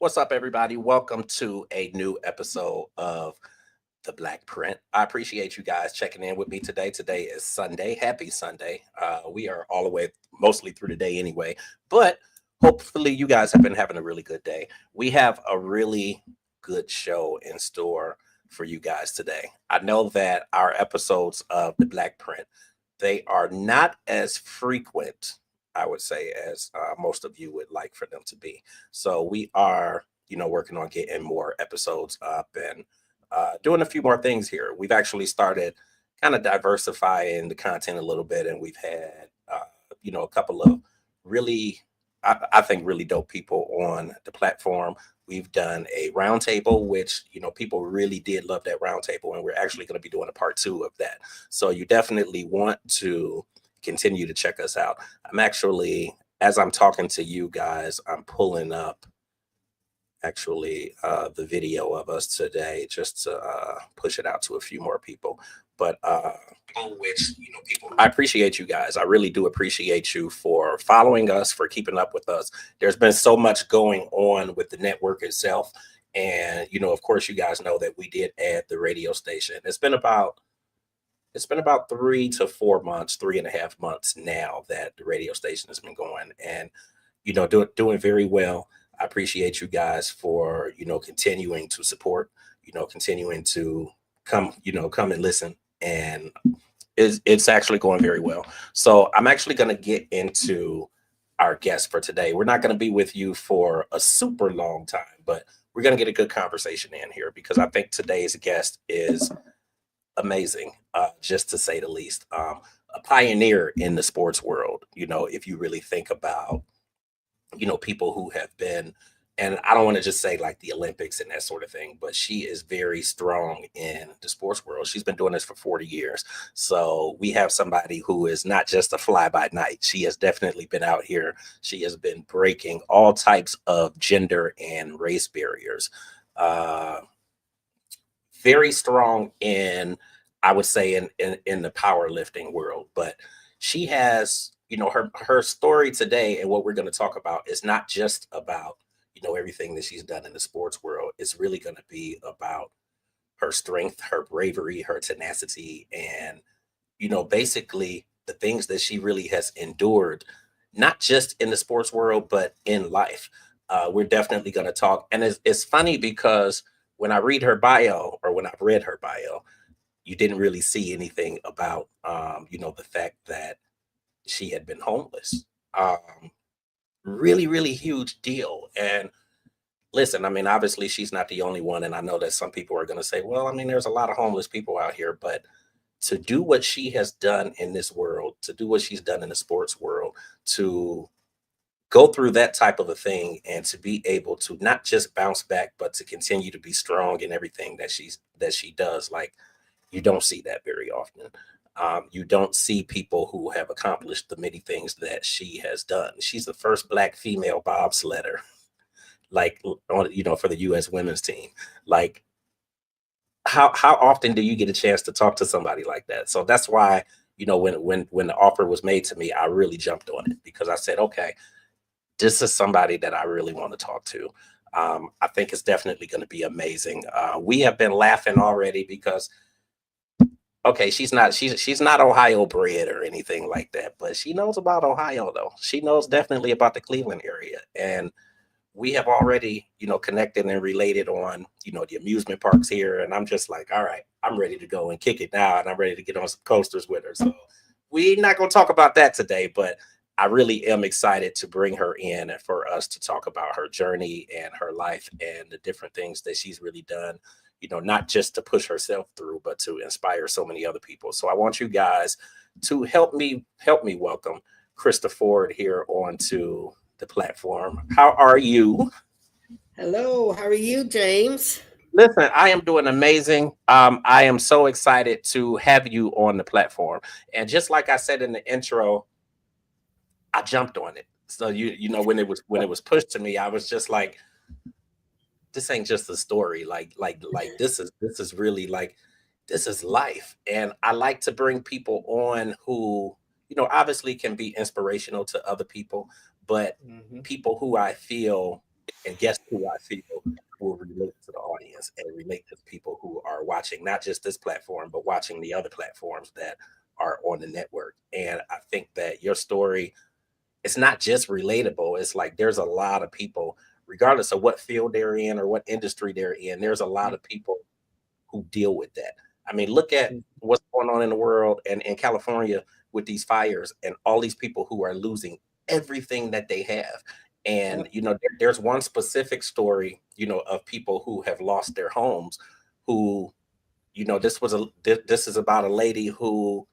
What's up, everybody? Welcome to a new episode of the Blackprint. I appreciate you guys checking in with me today. Today is Sunday. Happy Sunday. We are all the way mostly through the day anyway, but hopefully you guys have been having a really good day. We have a really good show in store for you guys today. I know that our episodes of the Blackprint, they are not as frequent, I would say, as most of you would like for them to be. So we are, working on getting more episodes up and doing a few more things here. We've actually started kind of diversifying the content a little bit, and we've had, a couple of really, I think, really dope people on the platform. We've done a roundtable, which people really did love that roundtable, and we're actually going to be doing a part two of that. So you definitely want to continue to check us out. I'm actually, as I'm talking to you guys, I'm pulling up actually the video of us today just to push it out to a few more people. But which people, I appreciate you guys. I really do appreciate you for following us, for keeping up with us. There's been so much going on with the network itself, and of course, you guys know that we did add the radio station. It's been about 3 to 4 months, 3.5 months now that the radio station has been going, and doing very well. I appreciate you guys for continuing to support, continuing to come and listen, and it's actually going very well. So I'm actually going to get into our guest for today. We're not going to be with you for a super long time, but we're going to get a good conversation in here because I think today's guest is amazing, just to say the least. A pioneer in the sports world. If you really think about people who have been, and I don't want to just say like the Olympics and that sort of thing, but she is very strong in the sports world. She's been doing this for 40 years. So we have somebody who is not just a fly by night. She has definitely been out here. She has been breaking all types of gender and race barriers. Uh, Very strong in, I would say, in the powerlifting world. But she has, her story today and what we're going to talk about is not just about everything that she's done in the sports world. It's really going to be about her strength, her bravery, her tenacity, and basically the things that she really has endured, not just in the sports world but in life. We're definitely going to talk, and it's funny because when I read her bio, or when I've read her bio, you didn't really see anything about the fact that she had been homeless. Really, really huge deal. And listen, I mean, obviously she's not the only one, and I know that some people are going to say, well, I mean, there's a lot of homeless people out here, but to do what she has done in this world, to do what she's done in the sports world, to go through that type of a thing, and to be able to not just bounce back but to continue to be strong in everything that she does, like, you don't see that very often. You don't see people who have accomplished the many things that she has done. She's the first black female bobsledder, like, on for the U.S. women's team. Like, how often do you get a chance to talk to somebody like that? So that's why, when the offer was made to me, I really jumped on it, because I said, okay, this is somebody that I really want to talk to. I think it's definitely going to be amazing. We have been laughing already because, okay, she's not Ohio bred or anything like that, but she knows about Ohio though. She knows definitely about the Cleveland area, and we have already connected and related on the amusement parks here. And I'm just like, all right, I'm ready to go and kick it now, and I'm ready to get on some coasters with her. So we're not going to talk about that today, but I really am excited to bring her in and for us to talk about her journey and her life and the different things that she's really done, not just to push herself through, but to inspire so many other people. So I want you guys to help me welcome Krista Ford here onto the platform. How are you? Hello, how are you, James? Listen, I am doing amazing. I am so excited to have you on the platform. And just like I said in the intro, I jumped on it. So when it was pushed to me, I was just like, this ain't just a story. Like this is really like, this is life. And I like to bring people on who, obviously can be inspirational to other people, but Hmm. people who I feel And guess who I feel will relate to the audience and relate to the people who are watching not just this platform, but watching the other platforms that are on the network. And I think that your story, it's not just relatable. It's like there's a lot of people, regardless of what field they're in or what industry they're in, there's a lot of people who deal with that. I mean, look at what's going on in the world and in California with these fires and all these people who are losing everything that they have. And Yep. there's one specific story, of people who have lost their homes. Who, this is about a lady who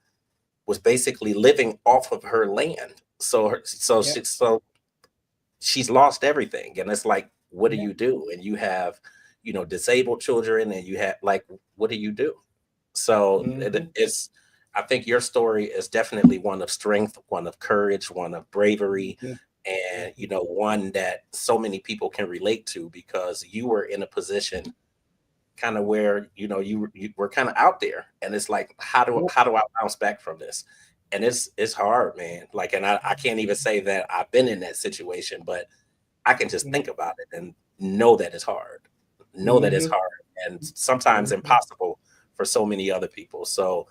was basically living off of her land. Yep. So she's lost everything, and it's like, what do Yep. you do? And you have, disabled children, and you have, like, what do you do? So Mm-hmm. it's, I think your story is definitely one of strength, one of courage, one of bravery, Mm-hmm. and one that so many people can relate to, because you were in a position kind of where you were kind of out there, and it's like, how do Yep. I bounce back from this? And it's hard, man. Like, and I can't even say that I've been in that situation, but I can just think about it and know that it's hard. Know that it's Mm-hmm. hard, and sometimes Mm-hmm. impossible for so many other people. So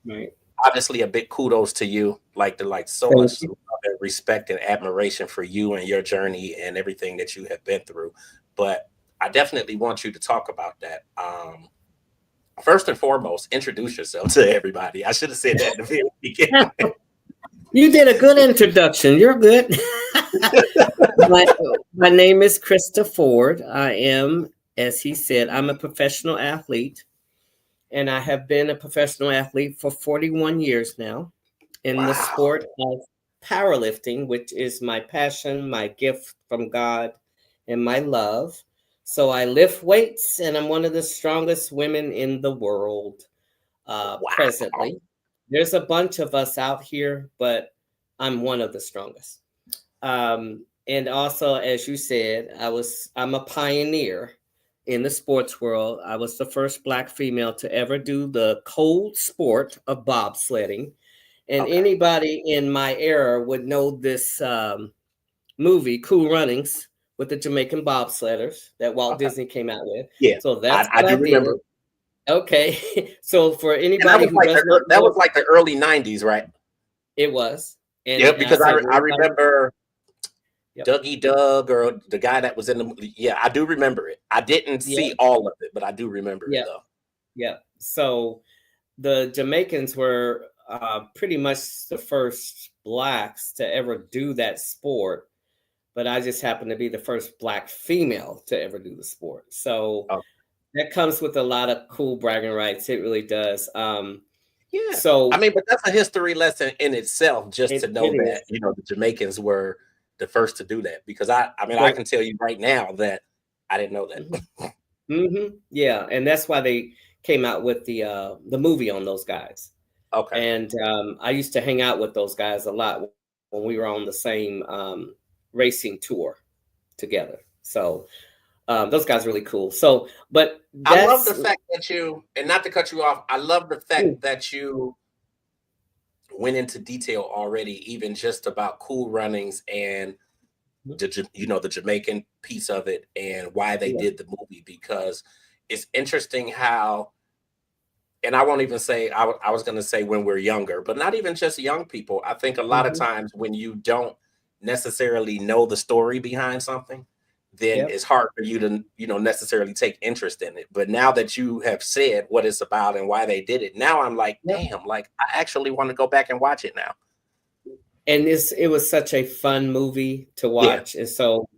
Right. obviously a big kudos to you. Like so Thank much you. love and respect and admiration for you and your journey and everything that you have been through. But I definitely want you to talk about that. First and foremost, introduce yourself to everybody. I should have said that in the very beginning. You did a good introduction. You're good. my, my name is Krista Ford. I am, as he said, I'm a professional athlete, and I have been a professional athlete for 41 years now in the Wow. sport of powerlifting, which is my passion, my gift from God, and my love. So I lift weights, and I'm one of the strongest women in the world Wow. presently. There's a bunch of us out here, but I'm one of the strongest. And also, as you said, I'm a pioneer in the sports world. I was the first Black female to ever do the cold sport of bobsledding. And Okay. anybody in my era would know this movie, Cool Runnings, with the Jamaican bobsledders that Walt Okay. Disney came out with. Yeah, So that's I what do I did. remember. Okay. So for And that anybody was who like does not that know, was like the early 90s, right? it was. Yeah, And I because said, I anybody, remember yep, Dougie Doug, or the guy that was in the movie. Yeah, I do remember it. I didn't yep, see all of it, but I do remember it yep, though. yep. So the Jamaicans were pretty much the first Blacks to ever do that sport, but I just happened to be the first Black female to ever do the sport. So Oh, that comes with a lot of cool bragging rights. It really does. yeah. I So mean, but that's a history lesson in itself, just to it know is. that the Jamaicans were the first to do that. Because I mean, I So, can tell you right now that I didn't know that. mhm, mhm, yeah, and that's why they came out with the movie on those guys. Okay. And I used to hang out with those guys a lot when we were on the same racing tour together. So those guys are really cool. So, but I love that's the fact that you, and not to cut you off, I love the mm, fact that you went into detail already, even just about Cool Runnings and the Jamaican piece of it and why they yeah, did the movie, because it's interesting how, and I won't even say, I was going to say when we're younger, but not even just young people. I think a lot of hmm, times when you don't necessarily know the story behind something, then yep, it's hard for you to, necessarily take interest in it. But now that you have said what it's about and why they did it, now I'm like, yep. damn, like I actually want to go back and watch it now. And it was such a fun movie to Yeah. watch. And so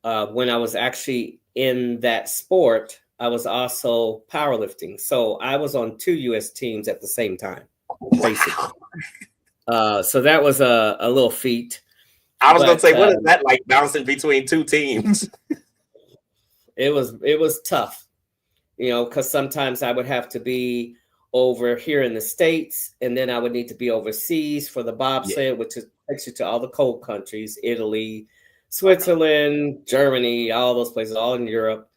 when I was actually in that sport, I was also powerlifting. So I was on two U.S. teams at the same time, Wow. basically. So that was a little feat, I was gonna but say, what is that like, bouncing between two teams? it was tough, because sometimes I would have to be over here in the States, and then I would need to be overseas for the Yeah. bobsled, which takes you to all the cold countries, Italy, Okay. Switzerland, Germany, all those places, all in Europe.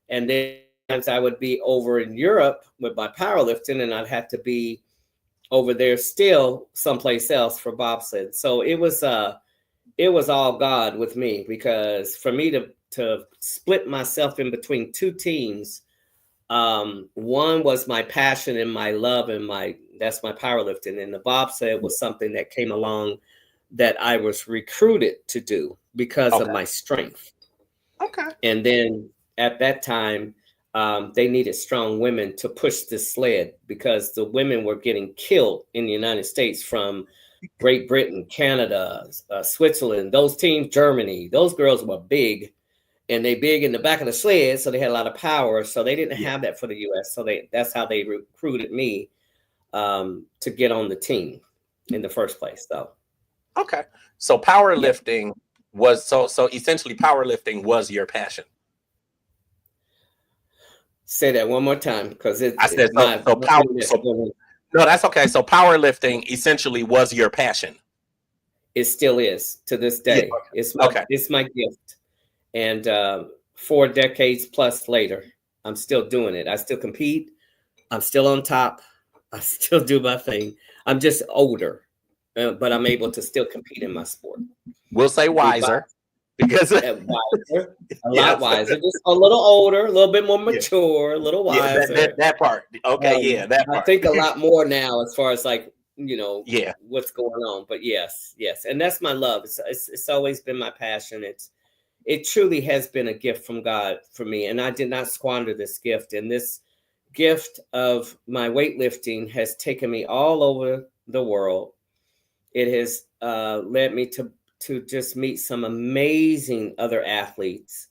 And then sometimes I would be over in Europe with my powerlifting, and I'd have to be over there still someplace else for bobsled. So it was all God with me, because for me to to split myself in between two teams. One was my passion and my love and that's my powerlifting, and the bobsled was something that came along that I was recruited to do because of my strength. Okay. And then at that time, they needed strong women to push the sled because the women were getting killed in the United States from Great Britain, Canada, Switzerland, those teams, Germany. Those girls were big, and they big in the back of the sled, so they had a lot of power. So they didn't have that for the U.S. So that's how they recruited me to get on the team in the first place, though. Okay, so powerlifting was so essentially powerlifting was your passion. Say that one more time, because I said no, that's okay. So powerlifting essentially was your passion. It still is to this day. Yeah. It's my gift, and 4 decades plus later, I'm still doing it. I still compete. I'm still on top. I still do my thing. I'm just older, but I'm able to still compete in my sport. We'll say wiser. Because wiser, a lot wiser, just a little older, a little bit more mature, a little wiser. That part. Okay, that part. I think a lot more now as far as like, what's going on. But yes, and that's my love. It's always been my passion. It truly has been a gift from God for me, and I did not squander this gift. And this gift of my weightlifting has taken me all over the world. It has led me to just meet some amazing other athletes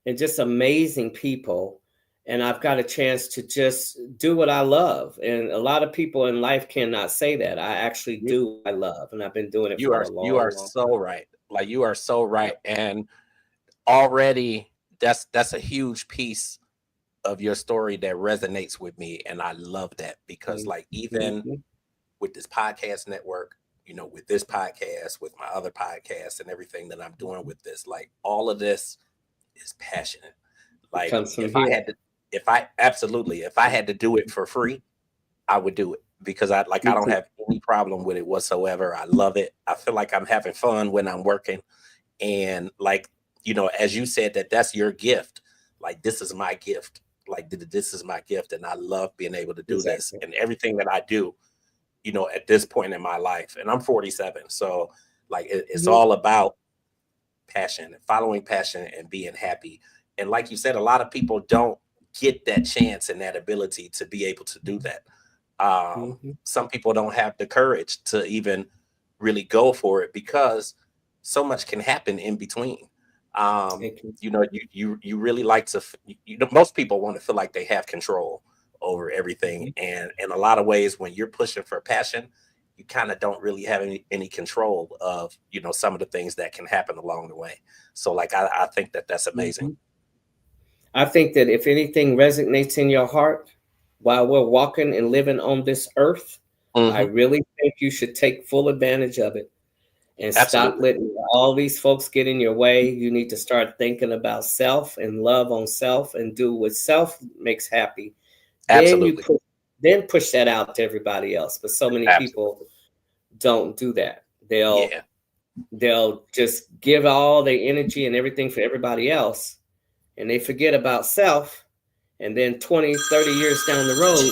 and just amazing people. And I've got a chance to just do what I love. And a lot of people in life cannot say that. I actually do what I love. And I've been doing it for a long time. You are so right. Like, you are so right. And already that's a huge piece of your story that resonates with me. And I love that because like, even with this podcast network, with this podcast, with my other podcasts and everything that I'm doing with this, like all of this is passionate. Like if I had to do it for free, I would do it because I don't have any problem with it whatsoever. I love it. I feel like I'm having fun when I'm working. And like, as you said, that's your gift. Like, this is my gift. Like, this is my gift. And I love being able to do this, and everything that I do, at this point in my life, and I'm 47. So like, it's all about passion and following passion and being happy. And like you said, a lot of people don't get that chance and that ability to be able to do that. Some people don't have the courage to even really go for it because so much can happen in between. You really like to, most people want to feel like they have control over everything. And in a lot of ways, when you're pushing for passion, you kind of don't really have any control of, some of the things that can happen along the way. So like, I think that's amazing. I think that if anything resonates in your heart while we're walking and living on this earth, I really think you should take full advantage of it and stop letting all these folks get in your way. You need to start thinking about self and love on self and do what self makes happy. Absolutely. Then push that out to everybody else. But so many people don't do that. They'll just give all their energy and everything for everybody else, and they forget about self. And then 20, 30 years down the road,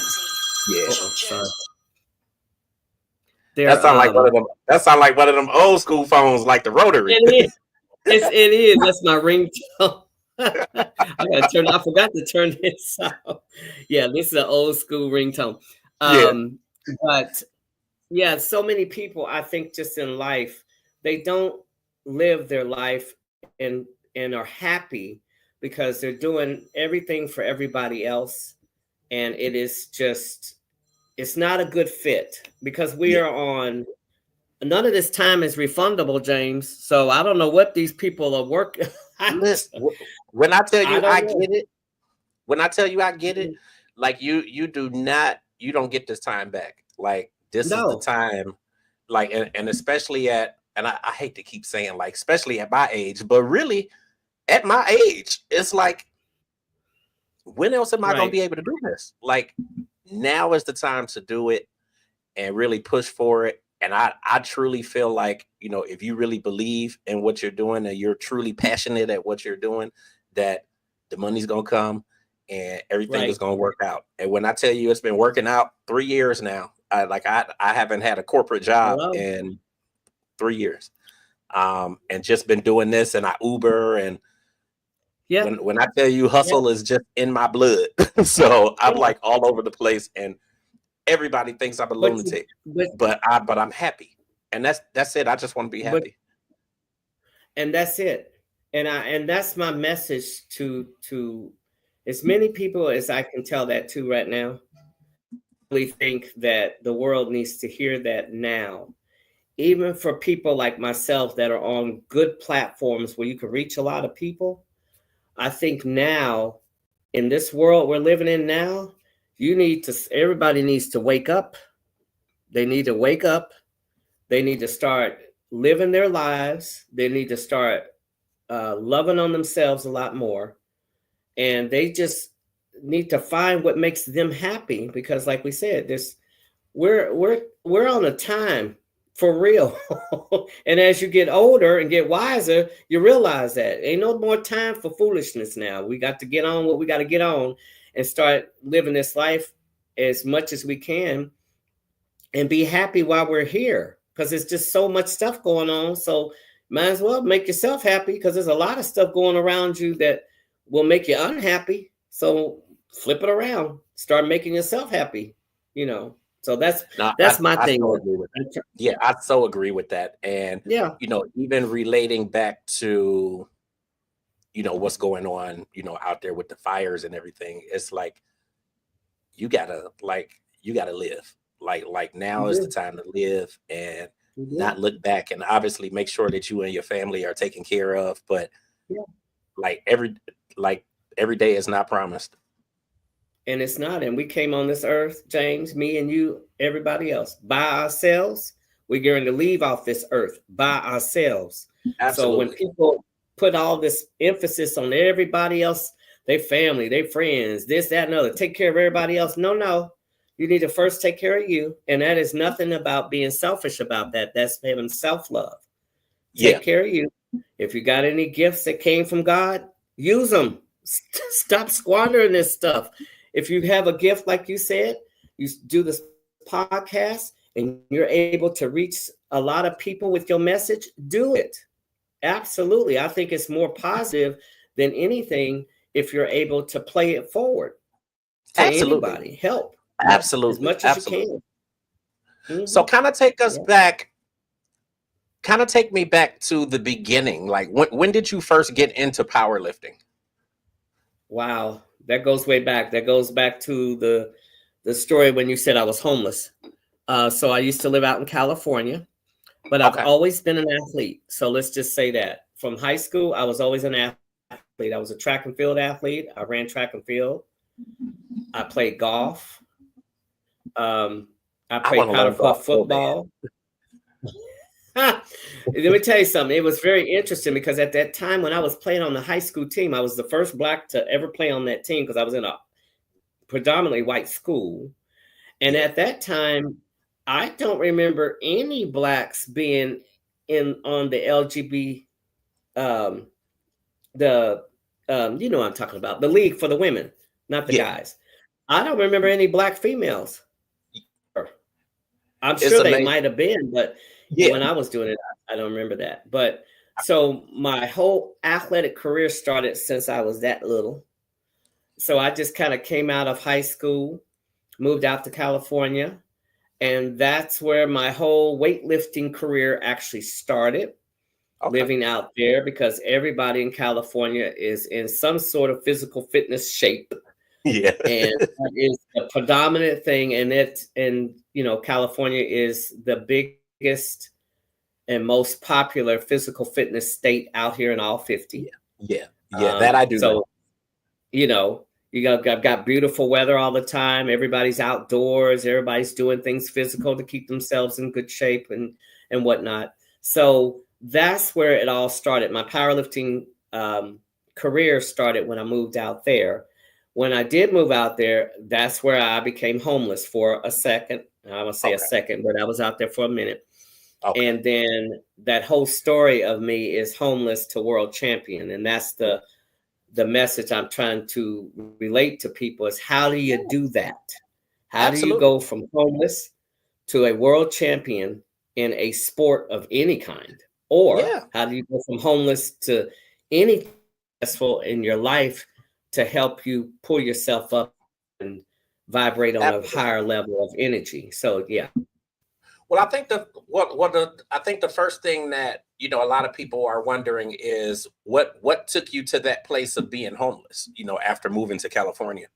that sound like one of them old school phones, like the rotary. It is. That's my ringtone. I forgot to turn this off. Yeah, this is an old school ringtone. But yeah, so many people, I think, just in life, they don't live their life and are happy because they're doing everything for everybody else. And it is just, it's not a good fit because we are on, none of this time is refundable, James. So I don't know what these people are working. When I tell you I get it, like you don't get this time back. Like, this is the time, like, and especially and I hate to keep saying, like, especially at my age, but really at my age, it's like, when else am I going to be able to do this? Like, now is the time to do it and really push for it. And I truly feel like, you know, if you really believe in what you're doing and you're truly passionate at what you're doing, that the money's gonna come and everything is Right. gonna work out. And when I tell you it's been working out 3 years now, I haven't had a corporate job Hello. in 3 years. And just been doing this, and I Uber, and Yeah. when I tell you Yeah. hustle is just in my blood. So I'm Yeah. like all over the place, and everybody thinks I'm a But you, lunatic, but but I'm happy. And that's it. I just want to be but happy. and that's it. And that's my message to as many people as I can tell that to right now. I really think that the world needs to hear that now. Even for people like myself that are on good platforms where you can reach a lot of people, I think now in this world we're living in now, everybody needs to wake up. They need to wake up. They need to start living their lives. They need to start loving on themselves a lot more. And they just need to find what makes them happy because, like we said, this we're on a time for real. And as you get older and get wiser, you realize that ain't no more time for foolishness now. We got to get on what we got to get on and start living this life as much as we can and be happy while we're here because it's just so much stuff going on. So might as well make yourself happy because there's a lot of stuff going around you that will make you unhappy. So flip it around, start making yourself happy, you know. So No, that's my I thing. so agree with that. Yeah, I so agree with that. And Yeah. you know, even relating back to, you know, what's going on, you know, out there with the fires and everything, it's like you gotta live. Like You now is the do. time to live and You not do. look back, and obviously make sure that you and your family are taken care of. But Yeah. like like every day is not promised. And it's not. And we came on this earth, James, me and you, everybody else, by ourselves. We're going to leave off this earth by ourselves. So when Absolutely. people put all this emphasis on everybody else, their family, their friends, this, that, and other, take care of everybody else. No, no. You need to first take care of you. And that is nothing about being selfish about that. That's having self love. Yeah. Take care of you. If you got any gifts that came from God, use them. Stop squandering this stuff. If you have a gift, like you said, you do this podcast and you're able to reach a lot of people with your message, do it. Absolutely. I think it's more positive than anything if you're able to play it forward to Absolutely. anybody. Help as Absolutely. much as you Absolutely. can. So Mhm. kind of take us Yeah. back, kind of take me back to the beginning. Like when did you first get into powerlifting? Wow. That goes way back. That goes back to the story when you said I was homeless. So I used to live out in California, but I've Okay. always been an athlete. So let's just say that from high school, I was always an athlete. I was a track and field athlete. I ran track and field. I played golf. Um, I I want played to powder learn golf puff so bad. football. Let me tell you something. It was very interesting because at that time when I was playing on the high school team, I was the first black to ever play on that team because I was in a predominantly white school. And Yeah. at that time, I don't remember any blacks being in on the LGBT, um, the you know what I'm talking about, the league for the women, not the Yeah. guys. I don't remember any black females. I'm It's sure they amazing. might have been, but Yeah. when I was doing it, I don't remember that. But so my whole athletic career started since I was that little. So I just kind of came out of high school, moved out to California, and that's where my whole weightlifting career actually started, Okay. living out there because everybody in California is in some sort of physical fitness shape. Yeah. And that is the predominant thing. And you know, California is the biggest and most popular physical fitness state out here in all 50. Yeah. Yeah. Yeah. That I do know. So, you know, got beautiful weather all the time. Everybody's outdoors. Everybody's doing things physical to keep themselves in good shape and whatnot. So that's where it all started. My powerlifting career started when I moved out there. When I did move out there, that's where I became homeless for a second. I would say a Okay. second, but I was out there for a minute. Okay. And then that whole story of me is homeless to world champion. And that's the message I'm trying to relate to people is how do you Yeah, do that? How do you absolutely. go from homeless to a world champion in a sport of any kind? Or Yeah, how do you go from homeless to anything successful in your life to help you pull yourself up and vibrate on a absolutely. higher level of energy? So yeah. Well, I think I think the first thing that a lot of people are wondering is what took you to that place of being homeless, after moving to California.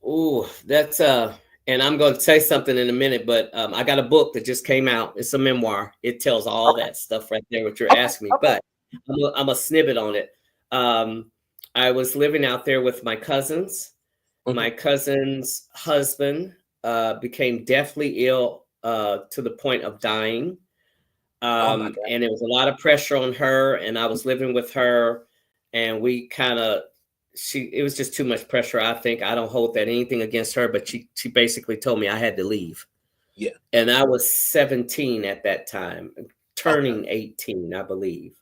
Ooh, that's and I'm going to say something in a minute, but I got a book that just came out. It's a memoir. It tells all Okay. that stuff right there, what you're Okay. asking me. Okay. But I'm a snippet on it. Um, I was living out there with my cousins. Hmm. My cousin's husband became deathly ill to the point of dying. Oh my God. And there was a lot of pressure on her, and I was living with her, and we kind of it was just too much pressure. I think I don't hold that anything against her, but she basically told me I had to leave, Yeah. and I was 17 at that time, Okay. turning 18, I believe.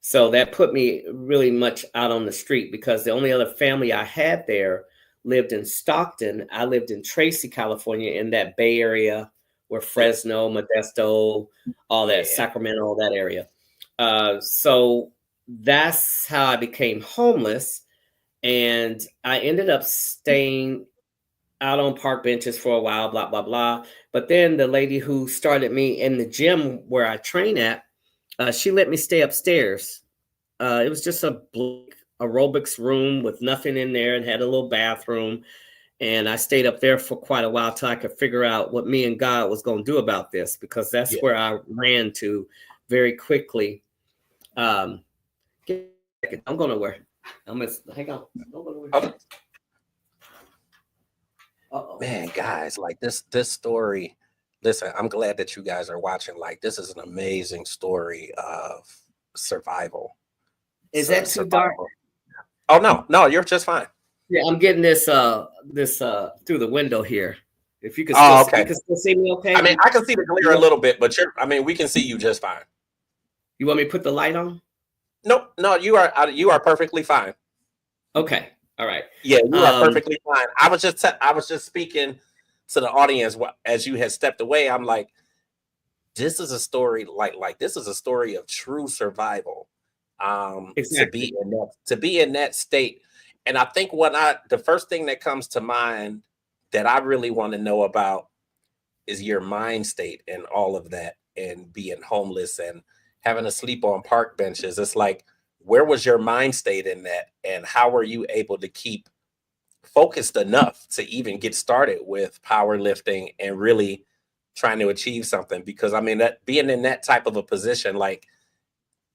So that put me really much out on the street because the only other family I had there lived in Stockton. I lived in Tracy, California, in that Bay Area where Yeah. Fresno, Modesto, all that, Yeah. Sacramento, all that area. So that's how I became homeless. And I ended up staying out on park benches for a while, blah, blah, blah. But then the lady who started me in the gym where I train at, she let me stay upstairs. It was just a blank aerobics room with nothing in there and had a little bathroom. And I stayed up there for quite a while till I could figure out what me and God was going to do about this because that's Yeah. where I ran to very quickly. Um, I'm going nowhere. I'm gonna hang on. Don't go nowhere. Okay. Uh-oh. Man, guys, like this story. Listen, I'm glad that you guys are watching. Like, this is an amazing story of survival. Is that too dark? Survival. Oh no, no, you're just fine. Yeah, I'm getting this through the window here. If you could still Oh, you okay. can still see me I okay? mean, I can see the glare a You little bit, but we can see you just fine. want me to put the light on? Nope, no, you are perfectly fine. Okay. All right. Yeah, you are Um, perfectly fine. I was just speaking to the audience as you had stepped away. I'm like, this is a story this is a story of true survival. exactly. To be in that state. And I think the first thing that comes to mind that I really want to know about is your mind state and all of that, and being homeless and having to sleep on park benches. It's like, where was your mind state in that, and how were you able to keep focused enough to even get started with powerlifting and really trying to achieve something? Because I mean, that being in that type of a position, like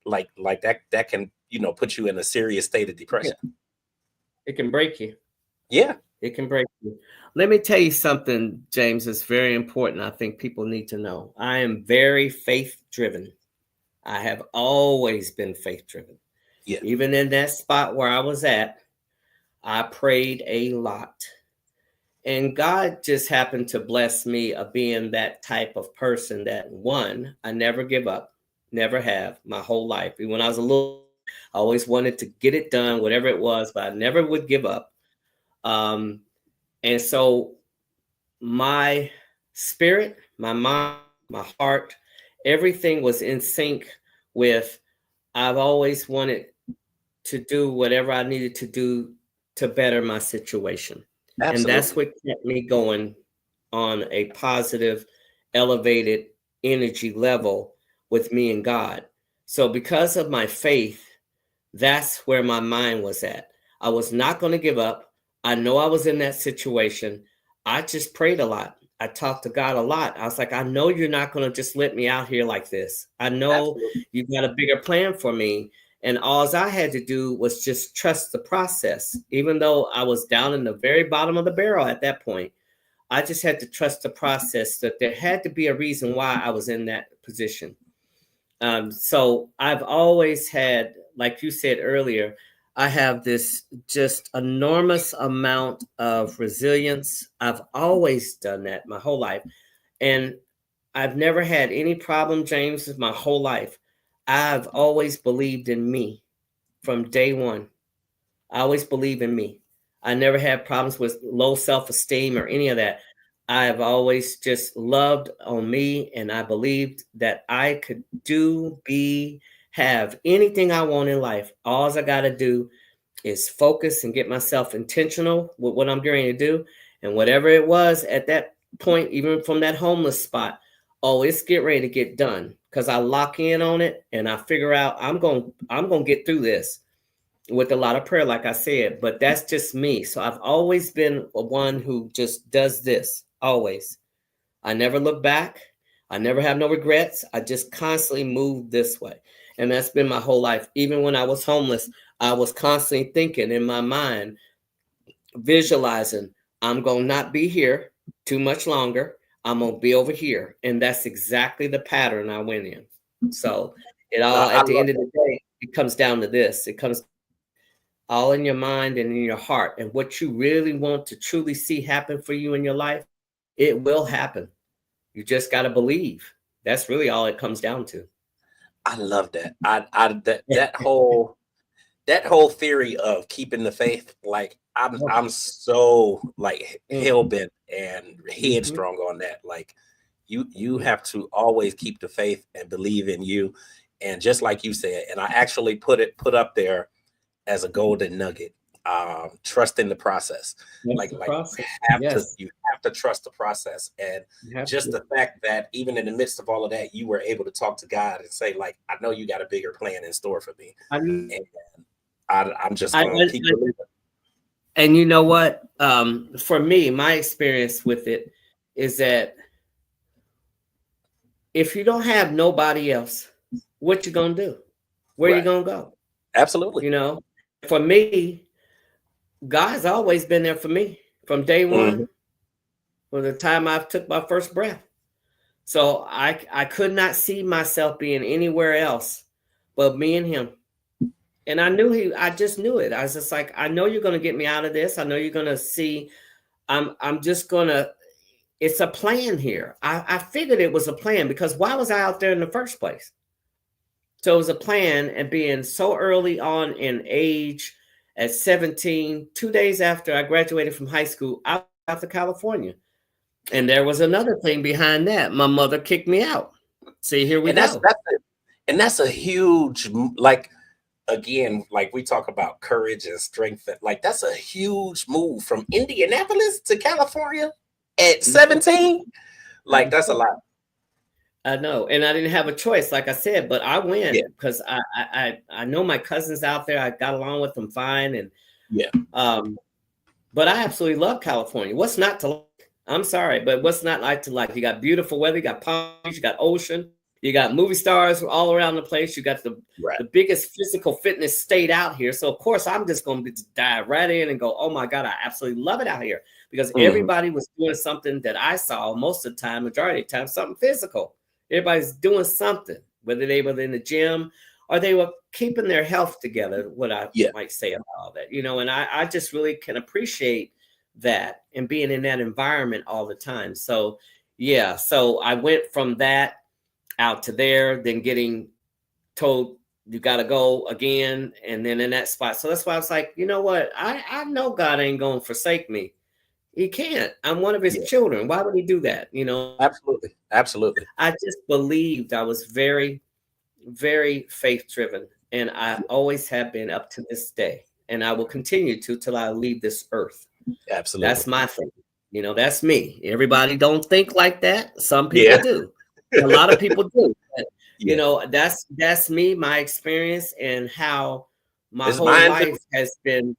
that can put you in a serious state of It can, depression. it can break you. Yeah, It can break you. Let me tell you something, James, that's very important. I think people need to know. I am very faith driven. I have always been faith driven. yeah, Even in that spot where I was at, I prayed a lot. And God just happened to bless me of being that type of person that one, I never give up, never have my whole life. Even when I was a little, I always wanted to get it done, whatever it was, but I never would give up. Um, and so my spirit, my mind, my heart, everything was in sync with I've always wanted to do whatever I needed to do to better my situation. And that's absolutely. what kept me going on a positive, elevated energy level with me and God. So, because of my faith, that's where my mind was at. I was not going to give up. I know I was in that situation. I just prayed a lot. I talked to God a lot. I was like, I know you're not going to just let me out here like this. I know Absolutely. you've got a bigger plan for me. And all I had to do was just trust the process. Even though I was down in the very bottom of the barrel at that point, I just had to trust the process that there had to be a reason why I was in that position. So I've always had, like you said earlier, I have this just enormous amount of resilience. I've always done that my whole life. And I've never had any problem, James, my whole life. I've always believed in me from day one. I always believe in me. I never had problems with low self-esteem or any of that. I've always just loved on me, and I believed that I could do, be, have anything I want in life. All I got to do is focus and get myself intentional with what I'm going to do. And whatever it was at that point, even from that homeless spot, oh, it's get ready to get done, because I lock in on it and I figure out I'm going to get through this with a lot of prayer, like I said. But that's just me. So I've always been one who just does this, always. I never look back. I never have no regrets. I just constantly move this way. And that's been my whole life. Even when I was homeless, I was constantly thinking in my mind, visualizing, I'm going to not be here too much longer. I'm going to be over here. And that's exactly the pattern I went in. So it all, at the end of the day, it comes down to this. It comes all in your mind and in your heart. And what you really want to truly see happen for you in your life, it will happen. You just got to believe. That's really all it comes down to. I love that. That whole theory of keeping the faith, like I'm so like hell bent and headstrong on that. Like you have to always keep the faith and believe in you. And just like you said, and I actually put up there as a golden nugget, trust in the process. Like process. You have to trust the process. And just the fact that even in the midst of all of that, you were able to talk to God and say, like, I know you got a bigger plan in store for me. And I'm just going to keep believing. And you know what? For me, my experience with it is that if you don't have nobody else, what you going to do? Where you going to go? Absolutely. You know, for me, God's always been there for me from day one, from the time I took my first breath. So I could not see myself being anywhere else but me and him. And I just knew it. I was just like, I know you're going to get me out of this. I know you're going to see, I'm just going to, it's a plan here. I figured it was a plan, because why was I out there in the first place? So it was a plan. And being so early on in age, at 17, 2 days after I graduated from high school, I went out to California. And there was another thing behind that. My mother kicked me out. See, here we go. That's a huge, like, again, like we talk about courage and strength, like that's a huge move from Indianapolis to California at 17. Like, that's a lot. I know. And I didn't have a choice, like I said, but I went because I know my cousins out there. I got along with them fine. And but I absolutely love California. What's not to like? I'm sorry, but what's not like to like? You got beautiful weather, you got palm beach, you got ocean, you got movie stars all around the place. You got the biggest physical fitness state out here. So of course I'm just going to dive right in and go, oh my God, I absolutely love it out here, because everybody was doing something that I saw most of the time, majority of the time, something physical. Everybody's doing something, whether they were in the gym or they were keeping their health together, what I might say about all that, you know. And I just really can appreciate that and being in that environment all the time. So so I went from that out to there, then getting told you got to go again, and then in that spot. So that's why I was like, you know what, I know God ain't gonna forsake me. He can't. I'm one of his children. Why would he do that? You know? Absolutely. I just believed. I was very, very faith driven, and I always have been up to this day, and I will continue to till I leave this earth. Absolutely. That's my thing. You know, that's me. Everybody don't think like that. Some people do. A lot of people do. But, you know, that's me, my experience, and how my whole life has been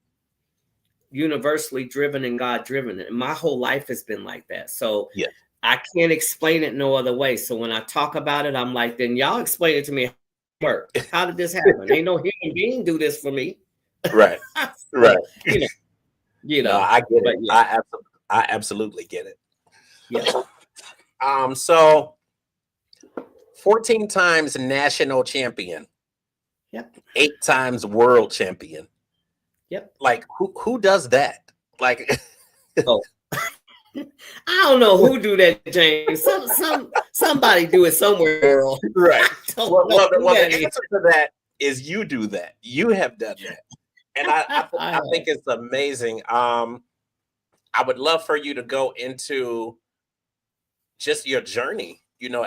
universally driven and God driven. And my whole life has been like that. So I can't explain it no other way. So when I talk about it, I'm like, then y'all explain it to me. How did this happen? Ain't no human being do this for me. Right. Right. You know, I get it. I absolutely get it. Yeah. So 14 times national champion. Yep. 8 times world champion. Yep. Like who does that? Like I don't know who do that, James. Somebody do it somewhere in the world. Right. I don't know who Well, the that is. answer to that is you do that. You have done that, and I think it's amazing. I would love for you to go into just your journey,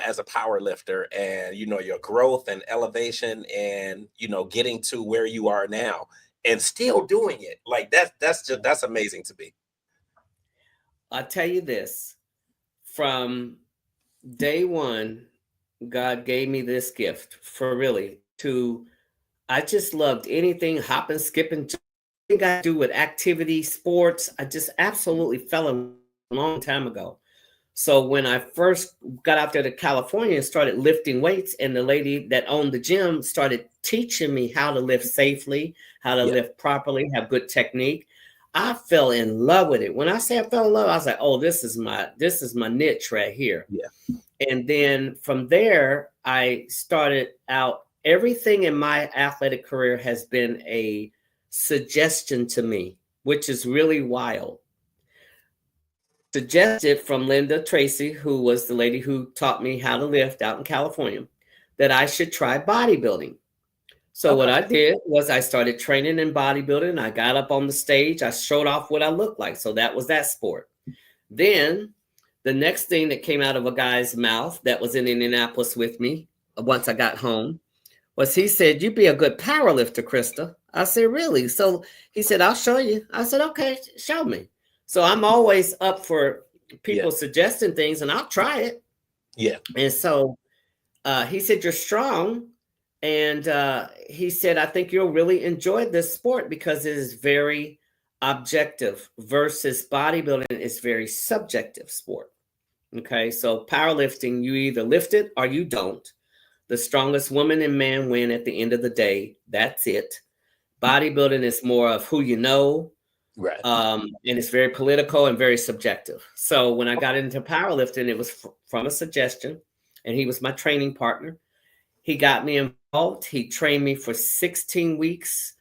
as a power lifter, and your growth and elevation, and getting to where you are now and still doing it. Like that's amazing to me. I'll tell you this, from day one, God gave me this gift for really to, I just loved anything hopping, skipping, anything got to do with activity, sports. I just absolutely fell in a long time ago. So when I first got out there to California and started lifting weights, and the lady that owned the gym started teaching me how to lift safely, how to Yeah. lift properly, have good technique, I fell in love with it. When I say I fell in love, I was like, "Oh, this is my niche right here." Yeah. And then from there, I started out. Everything in my athletic career has been a suggestion to me, which is really wild. Suggested from Linda Tracy, who was the lady who taught me how to lift out in California, that I should try bodybuilding. So what Okay. I did was I started training in bodybuilding. I got up on the stage. I showed off what I looked like. So that was that sport. Then the next thing that came out of a guy's mouth that was in Indianapolis with me once I got home was he said, "You'd be a good power lifter, Krista." I said, "Really?" So he said, "I'll show you." I said, "Okay, show me." So I'm always up for people suggesting things, and I'll try it. Yeah. And so he said, "You're strong." And he said, "I think you'll really enjoy this sport because it is very objective versus bodybuilding is very subjective sport." Okay, so powerlifting, you either lift it or you don't. The strongest woman and man win at the end of the day. That's it. Bodybuilding is more of who you know, Right. and it's very political and very subjective. So when I got into powerlifting, it was from a suggestion, and he was my training partner. He got me involved. He trained me for 16 weeks,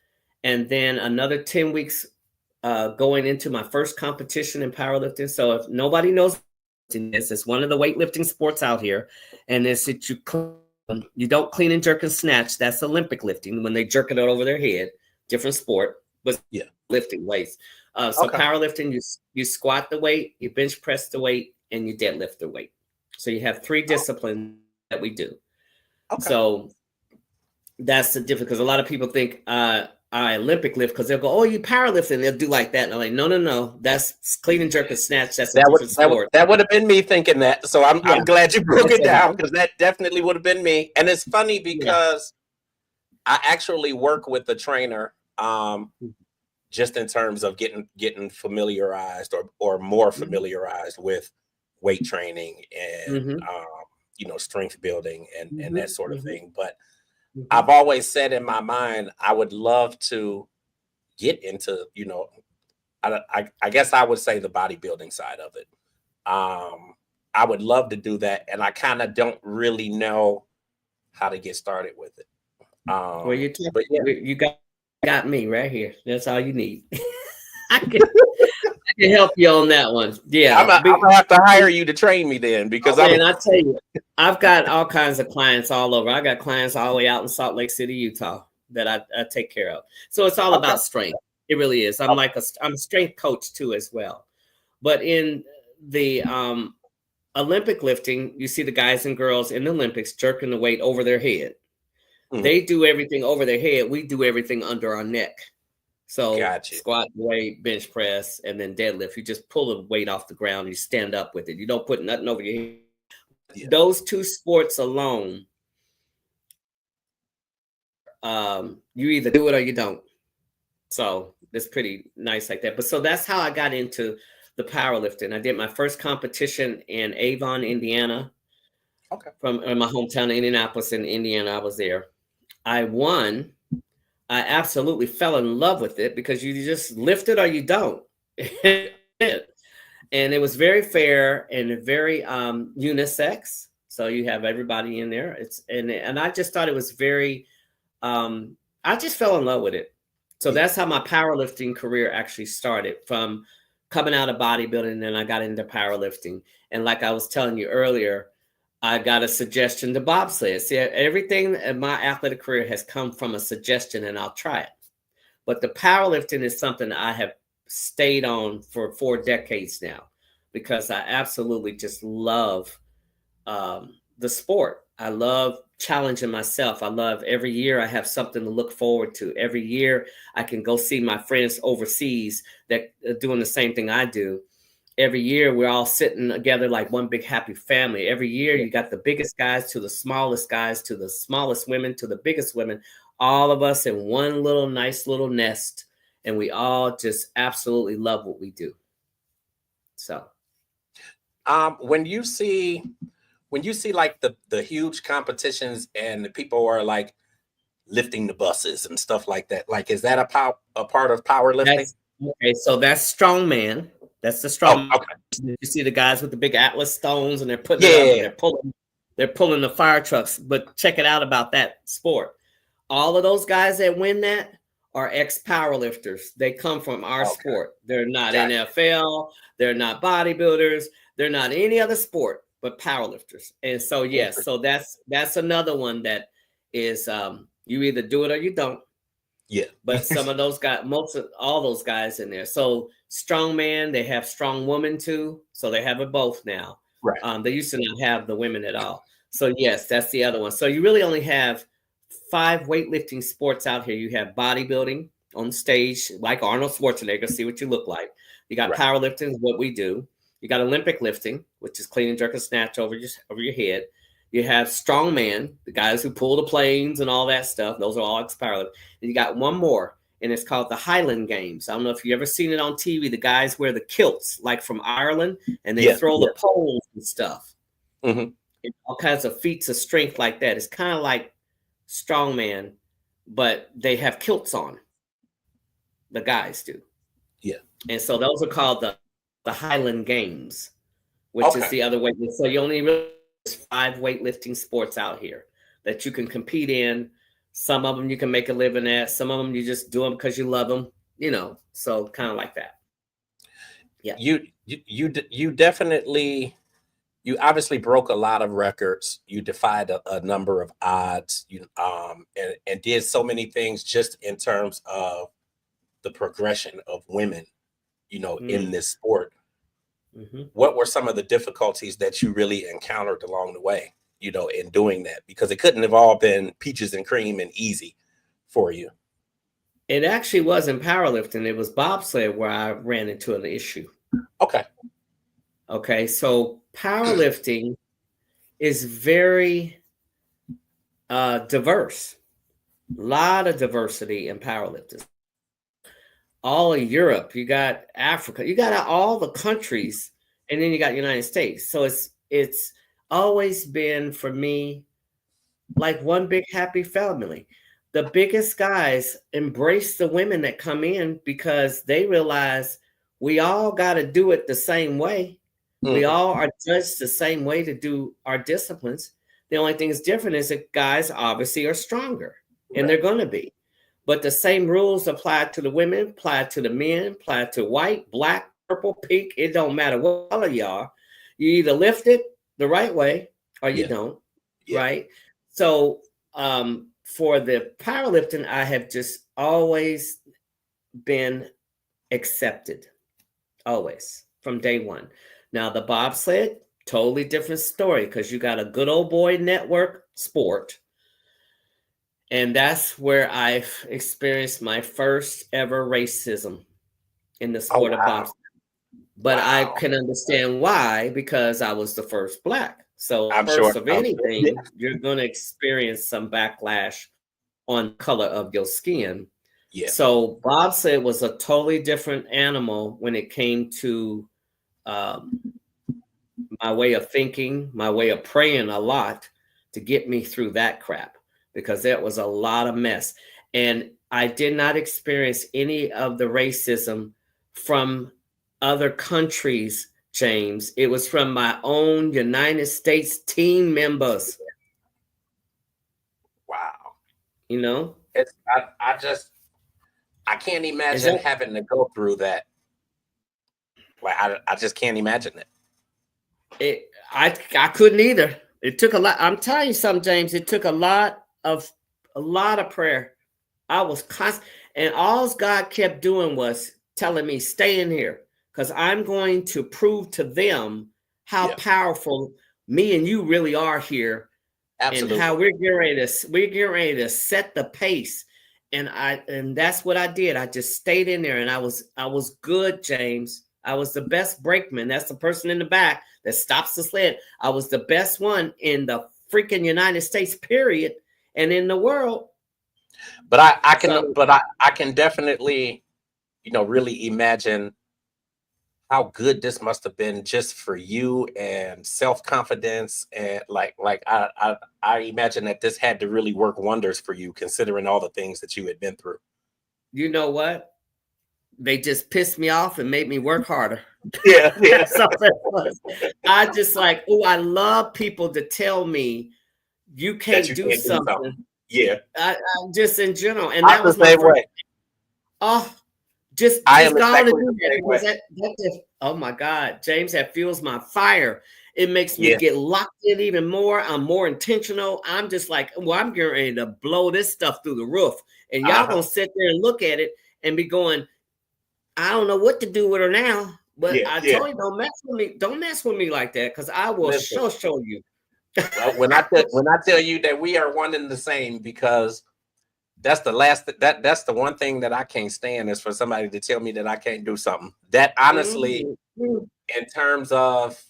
and then another 10 weeks going into my first competition in powerlifting. So if nobody knows this, it's one of the weightlifting sports out here, and it's that you don't clean and jerk and snatch. That's Olympic lifting when they jerk it over their head. Different sport, but lifting weights. So powerlifting, you squat the weight, you bench press the weight, and you deadlift the weight. So you have three disciplines that we do. So that's the difference, because a lot of people think I Olympic lift because they'll go, "Oh, you powerlifting," they'll do like that. And I'm like, no. That's clean and jerk and snatch. That's a different sport. That would have been me thinking that. So I'm glad you broke it down, because that definitely would have been me. And it's funny because I actually work with a trainer just in terms of getting familiarized or more familiarized with weight training and strength building and that sort of thing. But I've always said in my mind, I would love to get into, I guess I would say the bodybuilding side of it. I would love to do that, and I kind of don't really know how to get started with it. Well, you got me right here. That's all you need. I can help you on that one. Yeah, I'm gonna have to hire you to train me then, because I tell you, I've got all kinds of clients all over. I got clients all the way out in Salt Lake City, Utah, that I take care of. So it's all about strength. It really is. I'm I'm a strength coach too as well. But in the Olympic lifting, you see the guys and girls in the Olympics jerking the weight over their head. They do everything over their head. We do everything under our neck. So squat, weight, bench press, and then deadlift. You just pull the weight off the ground. You stand up with it. You don't put nothing over your head. Yeah. Those two sports alone, you either do it or you don't. So it's pretty nice like that. But so that's how I got into the powerlifting. I did my first competition in Avon, Indiana. From my hometown of Indianapolis in Indiana. I was there. I won. I absolutely fell in love with it because you just lift it or you don't. And it was very fair and very unisex. So you have everybody in there. And I just thought it was very, I just fell in love with it. So that's how my powerlifting career actually started, from coming out of bodybuilding, and then I got into powerlifting. And like I was telling you earlier, I got a suggestion to bobsled. See, everything in my athletic career has come from a suggestion, and I'll try it. But the powerlifting is something I have stayed on for 4 decades now, because I absolutely just love the sport. I love challenging myself. I love every year I have something to look forward to. Every year I can go see my friends overseas that are doing the same thing I do. Every year we're all sitting together like one big happy family. Every year you got the biggest guys to the smallest guys, to the smallest women, to the biggest women, all of us in one little nice little nest. And we all just absolutely love what we do. So when you see like the huge competitions and the people are like lifting the buses and stuff like that, like, is that a part of powerlifting? Okay, so that's strongman. That's the strong. Oh, okay. You see the guys with the big Atlas stones, and they're putting it up, and they're pulling the fire trucks. But check it out about that sport. All of those guys that win that are ex-powerlifters. They come from our sport. They're not NFL. They're not bodybuilders. They're not any other sport but powerlifters. And so yes, so that's another one that is you either do it or you don't. Yeah. But some of those guys, all those guys in there. So strongman, they have strong woman too. So they have it both now. Right. They used to not have the women at all. So yes, that's the other one. So you really only have 5 weightlifting sports out here. You have bodybuilding on stage, like Arnold Schwarzenegger, see what you look like. You got powerlifting, is what we do. You got Olympic lifting, which is clean and jerk and snatch over your head. You have strongman, the guys who pull the planes and all that stuff. Those are all ex-powerlifters. And you got one more, and it's called the Highland Games. I don't know if you ever seen it on TV. The guys wear the kilts, like from Ireland, and they throw the poles and stuff. Mm-hmm. And all kinds of feats of strength like that. It's kind of like strongman, but they have kilts on. The guys do. Yeah. And so those are called the Highland Games, which is the other way. So you only really 5 weightlifting sports out here that you can compete in. Some of them you can make a living at. Some of them you just do them because you love them, so kind of like that. Yeah. You definitely, you obviously broke a lot of records. You defied a number of odds, and did so many things just in terms of the progression of women, in this sport. Mm-hmm. What were some of the difficulties that you really encountered along the way, in doing that? Because it couldn't have all been peaches and cream and easy for you. It actually wasn't powerlifting. It was bobsled where I ran into an issue. Okay. So powerlifting is very diverse. A lot of diversity in powerlifting. All of Europe, you got Africa, you got all the countries, and then you got United States. So it's always been for me like one big happy family. The biggest guys embrace the women that come in because they realize we all got to do it the same way. Mm-hmm. We all are judged the same way to do our disciplines. The only thing that's different is that guys obviously are stronger, and they're going to be. But the same rules apply to the women, apply to the men, apply to white, black, purple, pink. It don't matter what color you are. You either lift it the right way or you don't, right? So for the powerlifting, I have just always been accepted, always, from day one. Now, the bobsled, totally different story because you got a good old boy network sport. And that's where I've experienced my first ever racism in the sport of bobsled. But I can understand why, because I was the first Black. So anything, you're going to experience some backlash on color of your skin. Yeah. So bobsled was a totally different animal when it came to my way of thinking, my way of praying a lot to get me through that crap. Because that was a lot of mess. And I did not experience any of the racism from other countries, James. It was from my own United States team members. Wow. I can't imagine having to go through that. Like I just can't imagine it. I couldn't either. It took a lot. I'm telling you something, James. It took a lot of prayer. I was constant, and all God kept doing was telling me, "Stay in here, because I'm going to prove to them how Yeah, powerful me and you really are here, and how absolutely. we're getting ready to set the pace." And that's what I did. I just stayed in there, and I was good, James. I was the best brakeman. That's the person in the back that stops the sled. I was the best one in the freaking United States, period, and in the world. But So I can definitely, really imagine how good this must have been just for you and self-confidence, and I imagine that this had to really work wonders for you considering all the things that you had been through. you know what? They just pissed me off and made me work harder. Yeah, yeah. That's all that was. I just like, oh, I love people to tell me you That can't you do can't do something. something. Yeah. I just in general, and I'm that the was my same first. way. Oh, I am just go on and exactly do the that, same because way. that just, oh my God, James, that fuels my fire. It makes me Yeah. get locked in even more. I'm more intentional. I'm just like, well, I'm getting ready to blow this stuff through the roof, and y'all Uh-huh. gonna sit there and look at it and be going, I don't know what to do with her now. But Yeah, I yeah. told you, don't mess with me. Don't mess with me like that, because I will Listen. show you. Well, when I tell you that we are one and the same, because that's the one thing that I can't stand, is for somebody to tell me that I can't do something. That honestly, Mhm. in terms of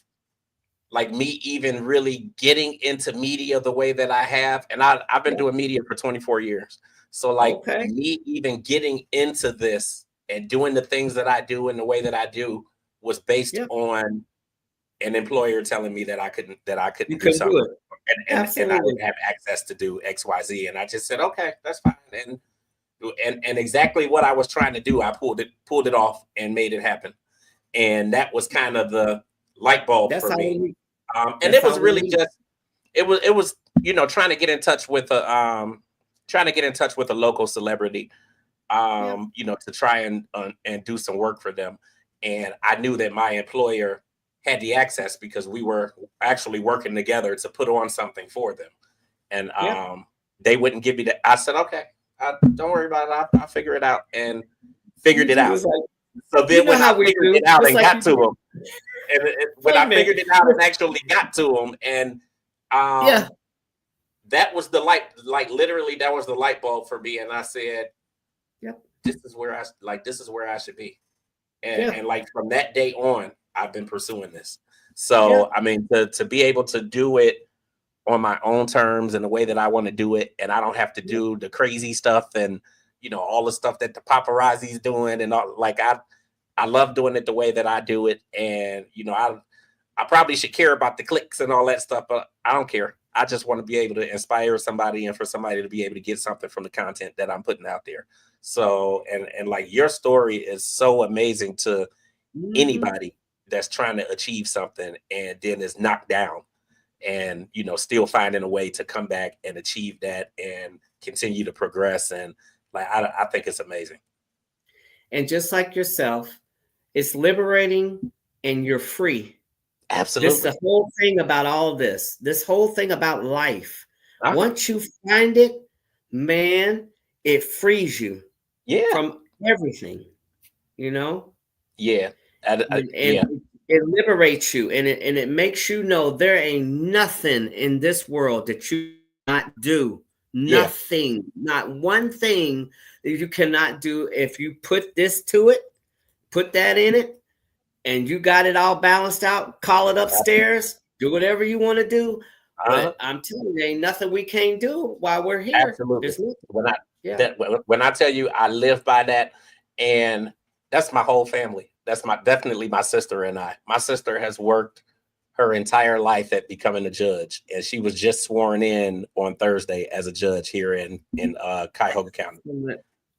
like me even really getting into media the way that I have, and I've been Yeah. doing media for 24 years. So like Okay. me even getting into this and doing the things that I do in the way that I do was based Yeah. on an employer telling me that I You couldn't do can do something, it. and I Absolutely. didn't have access to do XYZ. And I just said, okay, that's fine. And exactly what I was trying to do, I pulled it off and made it happen. And that was kind of the light bulb That's for how me. we And that's it how was we really meet. just it was trying to get in touch with a local celebrity, Yeah. to try and do some work for them. And I knew that my employer had the access because we were actually working together to put on something for them. And Yeah. they wouldn't give me that. I said, okay, don't worry about it. I'll figure it out, and figured it You out. was like, So you then know when I how we figured do, it out just and like got you to did. them, and when Wait a I minute. figured it out and actually got to them, and Yeah. um, that was the light, like literally, that was the light bulb for me. And I said, Yep. this is where I should be. Yeah. And like from that day on, I've been pursuing this. Yeah. So I mean, to be able to do it on my own terms and the way that I want to do it, and I don't have to Yeah. do the crazy stuff and all the stuff that the paparazzi's doing and all. Like I love doing it the way that I do it, and I probably should care about the clicks and all that stuff, but I don't care. I just want to be able to inspire somebody and for somebody to be able to get something from the content that I'm putting out there. So, and like your story is so amazing to Mhm. anybody that's trying to achieve something and then is knocked down, and still finding a way to come back and achieve that and continue to progress. And like I think it's amazing. And just like yourself, it's liberating, and you're free. This is the Absolutely. whole thing about all this. This whole thing about life. Uh-huh. Once you find it, man, it frees you Yeah. from everything, you know? Yeah. And Yeah. it liberates you, and it makes you know there ain't nothing in this world that you not do. Yeah. Nothing, not one thing that you cannot do if you put this to it, put that in it, and you got it all balanced out. Call it upstairs, do whatever you want to do. Uh-huh. But I'm telling you, there ain't nothing we can't do while we're here. Absolutely. There's nothing. When I Yeah. that when I tell you I live by that, and that's my whole family. That's my definitely my sister and I. My sister has worked her entire life at becoming a judge, and she was just sworn in on Thursday as a judge here in Cuyahoga County.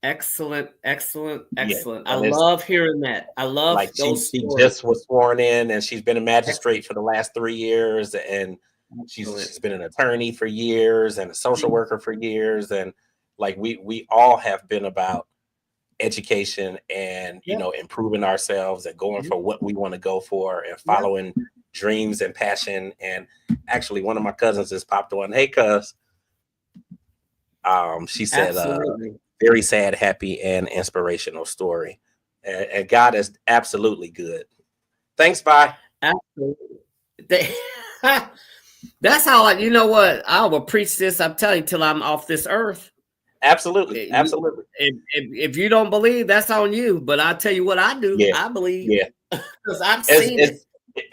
Excellent, excellent, Yeah, excellent. I and it's love hearing that. I like love she those she stories. just was sworn in, and she's been a Excellent, magistrate for the last 3 years, and excellent. she's been an attorney for years and a social worker for years, and like we all have been about education and, Yeah. improving ourselves and going for what we want to go for and following dreams and passion. And actually, one of my cousins just popped on. Hey, cuz. She said, very sad, happy, and inspirational story. And God is absolutely good. Thanks, bye. Absolutely. That's how you know what? I will preach this, I'm telling you, till I'm off this earth. Absolutely. Absolutely. If you don't believe, that's on you. But I'll tell you what I do. Yeah. I believe. Yeah. Because I've seen it.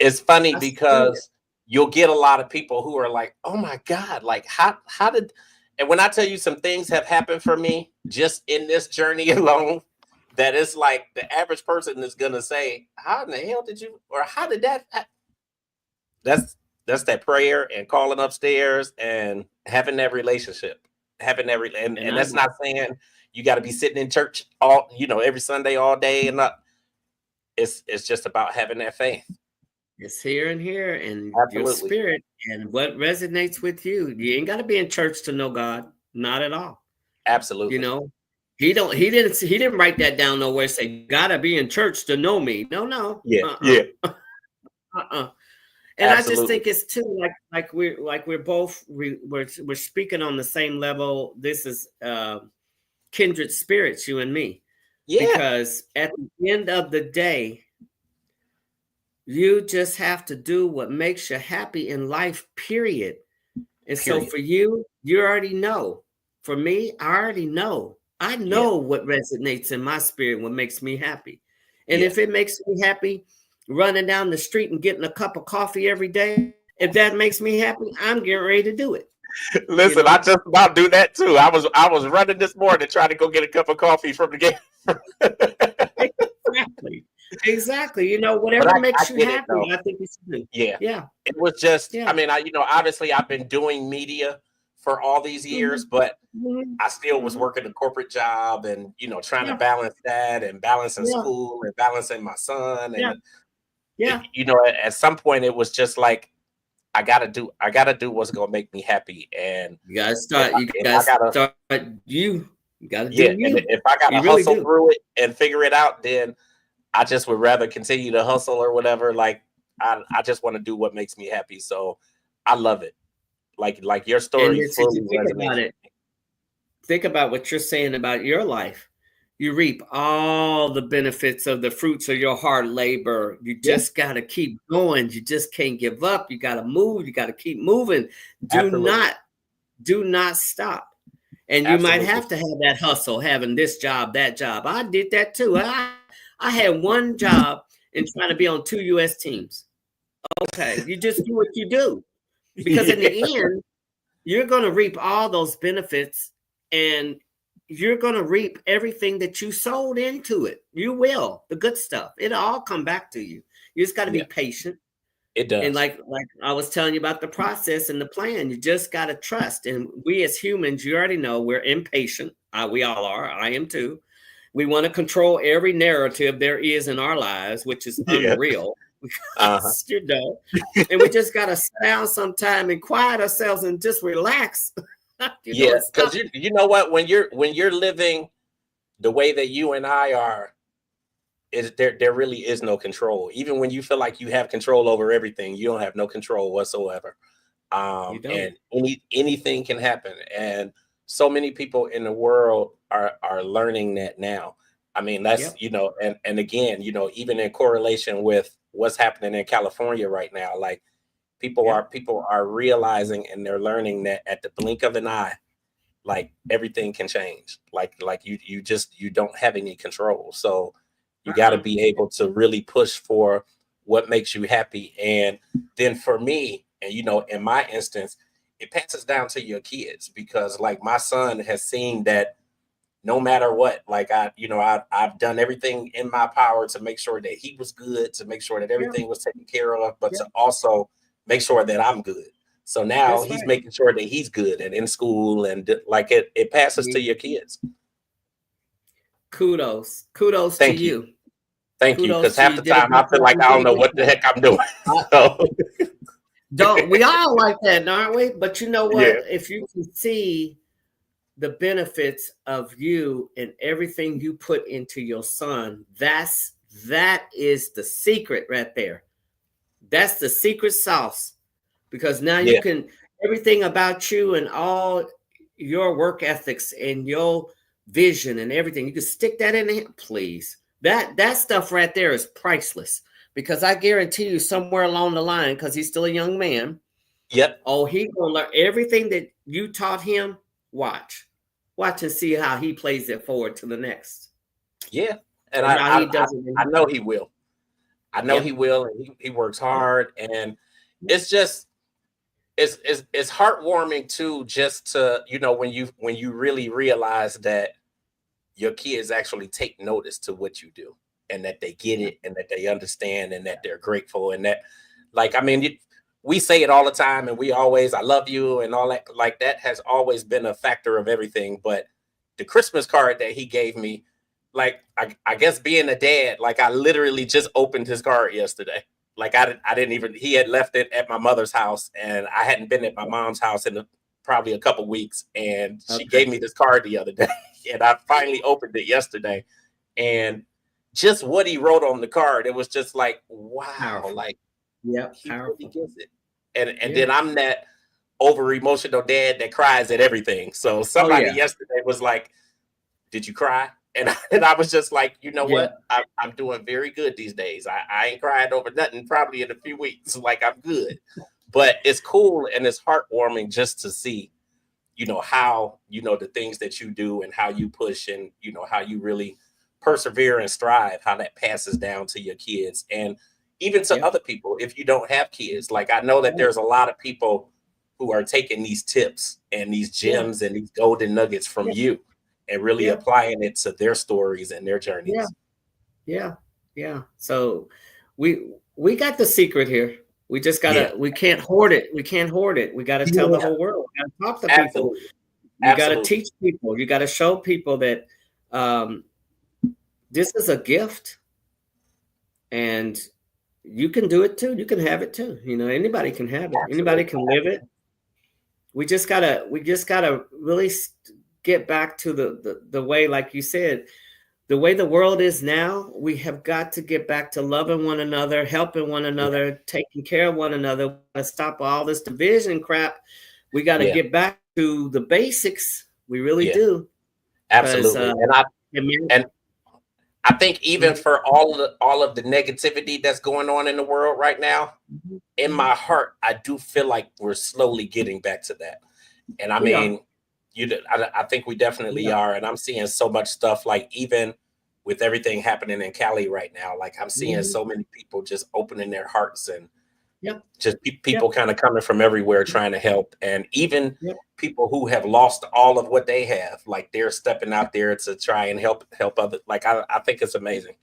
It's funny because you'll get a lot of people who are like, oh my God, like how did, and when I tell you some things have happened for me just in this journey alone, that it's like the average person is gonna say, how in the hell did you, or how did that that's that prayer and calling upstairs and having that relationship. Having that and that's not saying you got to be sitting in church all, every Sunday all day and not. It's just about having that faith. It's here and here and your spirit and what resonates with you. You ain't got to be in church to know God. Not at all. Absolutely. He didn't write that down nowhere. Say, gotta be in church to know me. No. Yeah. And absolutely. I just think it's too like we're both we're speaking on the same level. This is kindred spirits, you and me. Yeah. Because at the end of the day, you just have to do what makes you happy in life, period. And so for you already know. For me, I already know. I know what resonates in my spirit, what makes me happy. And if it makes me happy, running down the street and getting a cup of coffee every day, if that makes me happy, I'm getting ready to do it. Listen, I just about do that too. I was running this morning trying to go get a cup of coffee from the game. Exactly. Whatever makes you happy, I think you should do. Yeah. It was just, I mean, obviously I've been doing media for all these years, but I still was working a corporate job and, trying to balance that and balancing school and balancing my son. And, at some point it was just like, I gotta do what's gonna make me happy. And you gotta start. You gotta do you. And if I gotta hustle through it and figure it out, then I just would rather continue to hustle or whatever. Like I just want to do what makes me happy. So I love it. Like your story. Think about what you're saying about your life. You reap all the benefits of the fruits of your hard labor. You just got to keep going. You just can't give up. You got to move. You got to keep moving. Do not stop. And you might have to have that hustle, having this job, that job. I did that too. I had one job and trying to be on 2 U.S. teams. Okay, you just do what you do. Because in the end, you're going to reap all those benefits and you're going to reap everything that you sold into it. You will. The good stuff. It'll all come back to you. You just got to be patient. It does. And like I was telling you about the process and the plan, you just got to trust. And we as humans, you already know, we're impatient. We all are. I am too. We want to control every narrative there is in our lives, which is unreal. And we just got to sit down sometime and quiet ourselves and just relax. Because you know what, when you're living the way that you and I are, there really is no control. Even when you feel like you have control over everything, you don't have no control whatsoever. And anything can happen. And so many people in the world are learning that now. I mean, that's and again, even in correlation with what's happening in California right now, like people are realizing and they're learning that at the blink of an eye, like everything can change. Like you don't have any control. So you got to be able to really push for what makes you happy. And then for me, and in my instance, it passes down to your kids, because like my son has seen that no matter what, like I've done everything in my power to make sure that he was good, to make sure that everything was taken care of, but to also make sure that I'm good. So now he's making sure that he's good and in school, and like it passes to your kids. Kudos to you. Thank you. Because half the time I feel like I don't know what the heck I'm doing. Don't we all like that, aren't we? But you know what? If you can see the benefits of you and everything you put into your son. That is the secret right there. That's the secret sauce, because now you Yeah. can, everything about you and all your work ethics and your vision and everything, you can stick that in him, please. That stuff right there is priceless, because I guarantee you somewhere along the line, because he's still a young man, Yep. oh, he's gonna learn everything that you taught him. Watch and see how he plays it forward to the next, Yeah. And and how he does it. I know he will. I know he Yep. will, and he works Yep. hard, and it's just it's heartwarming too, just to, when you really realize that your kids actually take notice to what you do, and that they get Yep. it, and that they understand, and that they're grateful, and that, like, I mean, we say it all the time, and we always, I love you and all that, like, that has always been a factor of everything. But the Christmas card that he gave me, like, I guess being a dad, like, I literally just opened his card yesterday. Like, I didn't even, he had left it at my mother's house, and I hadn't been at my mom's house in probably a couple weeks, and she Okay. gave me this card the other day, and I finally opened it yesterday, and just what he wrote on the card, it was just like, wow, Powerful. like, Yep. he Powerful. really gets it. And Yeah. then I'm that over emotional dad that cries at everything. So somebody yesterday was like, "Did you cry?" And I was just like, you know Yeah. what? I'm doing very good these days. I ain't crying over nothing probably in a few weeks. Like, I'm good. But it's cool and it's heartwarming just to see, how, the things that you do and how you push, and, how you really persevere and strive, how that passes down to your kids, and even to Yep. other people if you don't have kids. Like, I know that there's a lot of people who are taking these tips and these gems and these golden nuggets from you, and really applying it to their stories and their journeys. Yeah. So we got the secret here. We just gotta, we can't hoard it. We can't hoard it. We gotta tell the whole world. We gotta talk to people. Absolutely. You gotta teach people. You gotta show people that this is a gift, and you can do it too. You can have it too. Anybody can have it. Anybody can live it. We just gotta really get back to the way, like you said, the way the world is now. We have got to get back to loving one another, helping one another, taking care of one another. We gotta stop all this division crap. We got to get back to the basics. We really do. Absolutely. And I think even for all of the negativity that's going on in the world right now, in my heart, I do feel like we're slowly getting back to that. And I mean, I think we definitely are. And I'm seeing so much stuff, like, even with everything happening in Cali right now, like, I'm seeing so many people just opening their hearts, and just people kind of coming from everywhere trying to help. And even people who have lost all of what they have, like, they're stepping out there to try and help others. Like, I think it's amazing.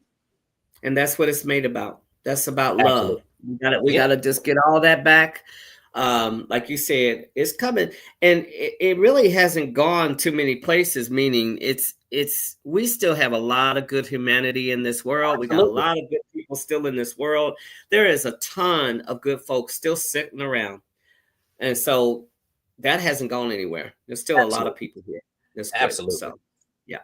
And that's what it's made about. That's about love. We gotta just get all that back. Like you said, it's coming, and it really hasn't gone too many places. Meaning, we still have a lot of good humanity in this world. We got a lot of good people still in this world. There is a ton of good folks still sitting around, and so that hasn't gone anywhere. There's still a lot of people here. Absolutely. So, yeah.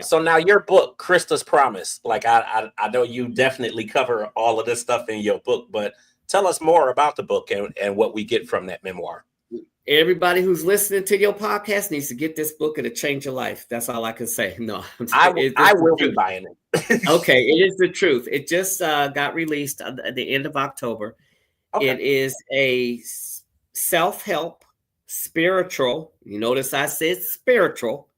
So now your book, Krista's Promise. Like, I know you definitely cover all of this stuff in your book, but tell us more about the book and what we get from that memoir. Everybody who's listening to your podcast needs to get this book. It'll change your life. That's all I can say. No, I will be buying it. Okay, it is the truth. It just got released at the end of October. Okay. It is a self-help, spiritual, you notice I said spiritual,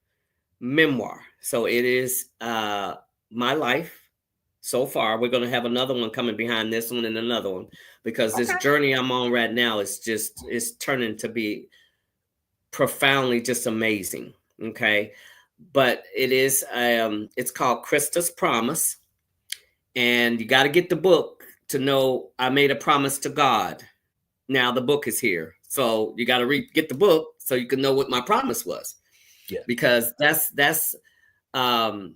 memoir. So it is my life so far. We're going to have another one coming behind this one, and another one, because this journey I'm on right now is turning to be profoundly just amazing. Okay. But it is it's called Krista's Promise, and you got to get the book to know I made a promise to God. Now the book is here, so you got to get the book so you can know what my promise was. Because that's and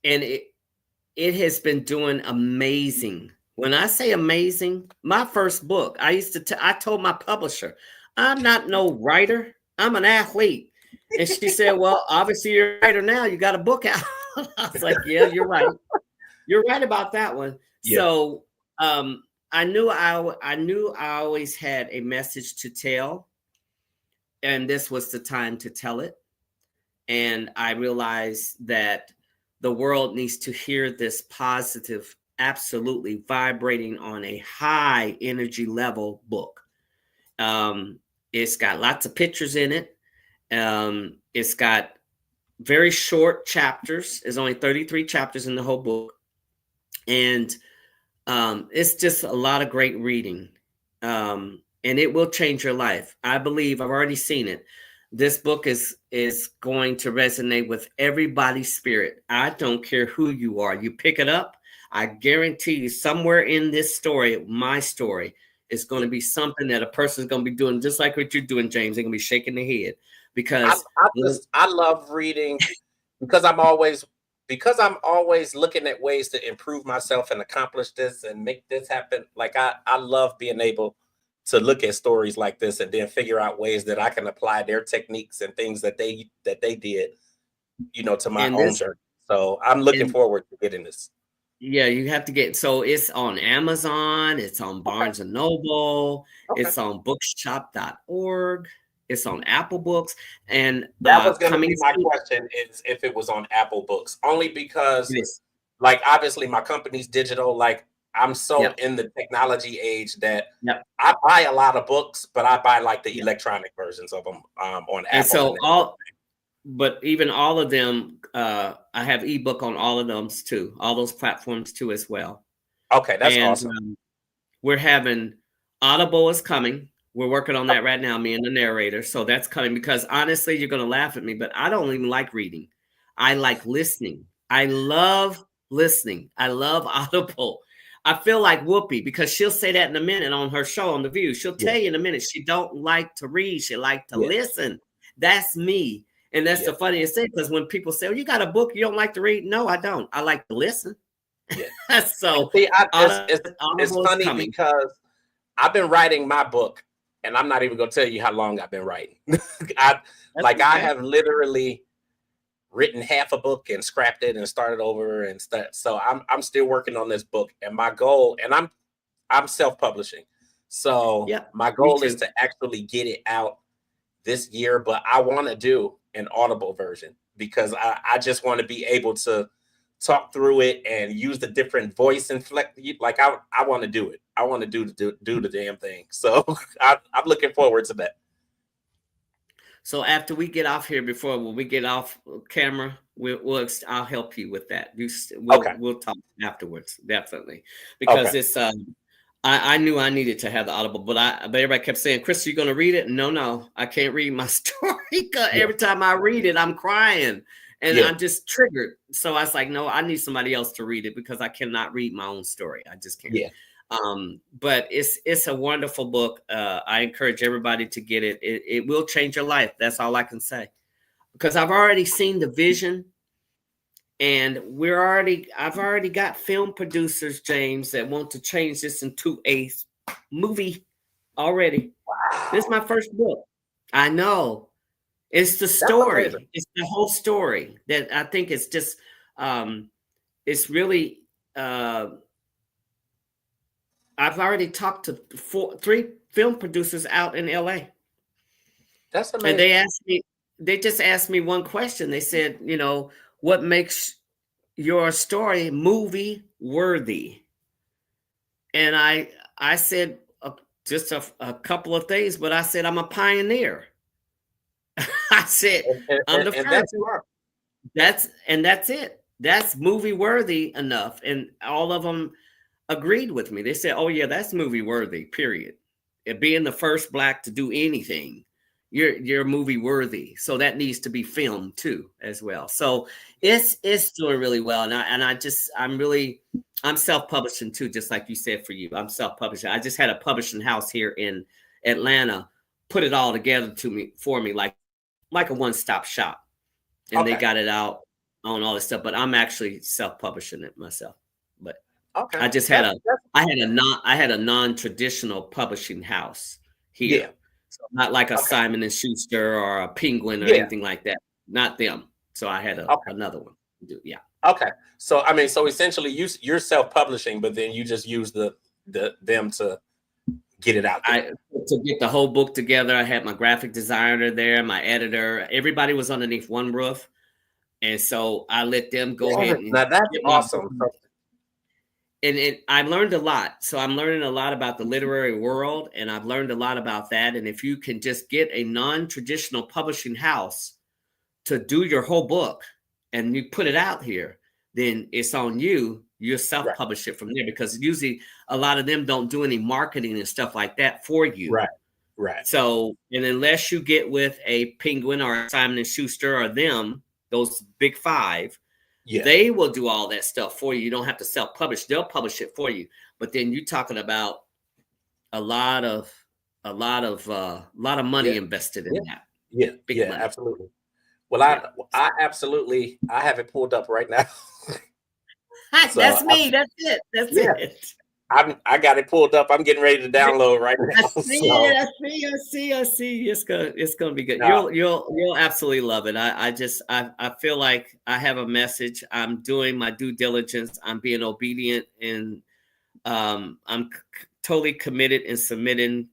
it has been doing amazing. When I say amazing, my first book, I told my publisher, I'm not no writer, I'm an athlete. And she said, well, obviously you're a writer now. You got a book out. I was like, yeah, you're right. You're right about that one. Yeah. So I knew I always had a message to tell, and this was the time to tell it. And I realized that the world needs to hear this positive, absolutely vibrating on a high energy level book. It's got lots of pictures in it. It's got very short chapters. There's only 33 chapters in the whole book. And it's just a lot of great reading. And it will change your life. I believe I've already seen it. This book is going to resonate with everybody's spirit. I don't care who you are. You pick it up, I guarantee you somewhere in this story, my story, is going to be something that a person is going to be doing just like what you're doing, James. They're going to be shaking their head because I love reading because I'm always looking at ways to improve myself and accomplish this and make this happen. Like I love being able to look at stories like this and then figure out ways that I can apply their techniques and things that they did, to my own journey. So I'm looking forward to getting this. Yeah, you have to get, so it's on Amazon, it's on Barnes and Noble, it's on bookshop.org, it's on Apple Books, and that was going to be my question, is if it was on Apple Books, only because like obviously my company's digital, like I'm so in the technology age that I buy a lot of books, but I buy like the electronic versions of them on Apple. And so but even all of them, I have ebook on all of them too, all those platforms too as well. Okay, that's awesome. We're having Audible is coming. We're working on that right now, me and the narrator. So that's coming because honestly, you're going to laugh at me, but I don't even like reading. I like listening. I love listening. I love Audible. I feel like Whoopi because she'll say that in a minute on her show on The View. She'll tell you in a minute she don't like to read. She like to listen. That's me. And that's the funniest thing because when people say, "Oh, you got a book you don't like to read," no, I don't. I like to listen. Yeah. So see, it's funny because I've been writing my book, and I'm not even going to tell you how long I've been writing. I have literally written half a book and scrapped it and started over and stuff. So I'm still working on this book, and my goal, and I'm self-publishing. So my goal is to actually get it out this year, but I want to do an Audible version because I just want to be able to talk through it and use the different voice inflect. Like I want to do it. I want to do the damn thing. So I'm looking forward to that. So after we get off here, when we get off camera, I'll help you with that. We'll talk afterwards, definitely, because it's I knew I needed to have the Audible, but everybody kept saying, "Krista, you're going to read it?" No, I can't read my story because every time I read it, I'm crying and I'm just triggered. So I was like, no, I need somebody else to read it because I cannot read my own story. I just can't. But it's a wonderful book. I encourage everybody to get it. It will change your life. That's all I can say, because I've already seen the vision. And I've already got film producers, James, that want to change this into a movie already. Wow. This is my first book. I know. It's the story. It's the whole story that I think it's just, it's really, I've already talked to 3 film producers out in LA. That's amazing. And they just asked me one question. They said, what makes your story movie worthy? And I said just a couple of things, but I said I'm a pioneer. I said I'm the first. That's it. That's movie worthy enough. And all of them agreed with me. They said, "Oh yeah, that's movie worthy. Period. Being the first Black to do anything." You're movie worthy, so that needs to be filmed too as well. So it's doing really well, and I'm self-publishing too, just like you said for you. I'm self-publishing. I just had a publishing house here in Atlanta put it all together for me, like a one-stop shop, and they got it out on all this stuff. But I'm actually self-publishing it myself. But I just had I had a non-traditional publishing house here. So not like a Okay. Simon and Schuster or a Penguin or Yeah. anything like that. Not them. So I had Okay. another one to do. Yeah. Okay. So I mean, so essentially, you're self-publishing, but then you just use them to get it out there. To get the whole book together, I had my graphic designer there, my editor. Everybody was underneath one roof, and so I let them go ahead and Now that's get my book. awesome. And I learned a lot. So I'm learning a lot about the literary world, and I've learned a lot about that. And if you can just get a non-traditional publishing house to do your whole book and you put it out here, then it's on you. You self-publish it from there, because usually a lot of them don't do any marketing and stuff like that for you. Right. So, and unless you get with a Penguin or Simon and Schuster or them, those big five, they will do all that stuff for you. You don't have to self-publish; they'll publish it for you. But then you're talking about a lot of money invested in that. Yeah, money. Absolutely. Well, I absolutely, I have it pulled up right now. So that's me. That's it. That's it. I got it pulled up. I'm getting ready to download right now. I see. It's gonna be good. No. You'll absolutely love it. I feel like I have a message. I'm doing my due diligence. I'm being obedient, and I'm totally committed in submitting.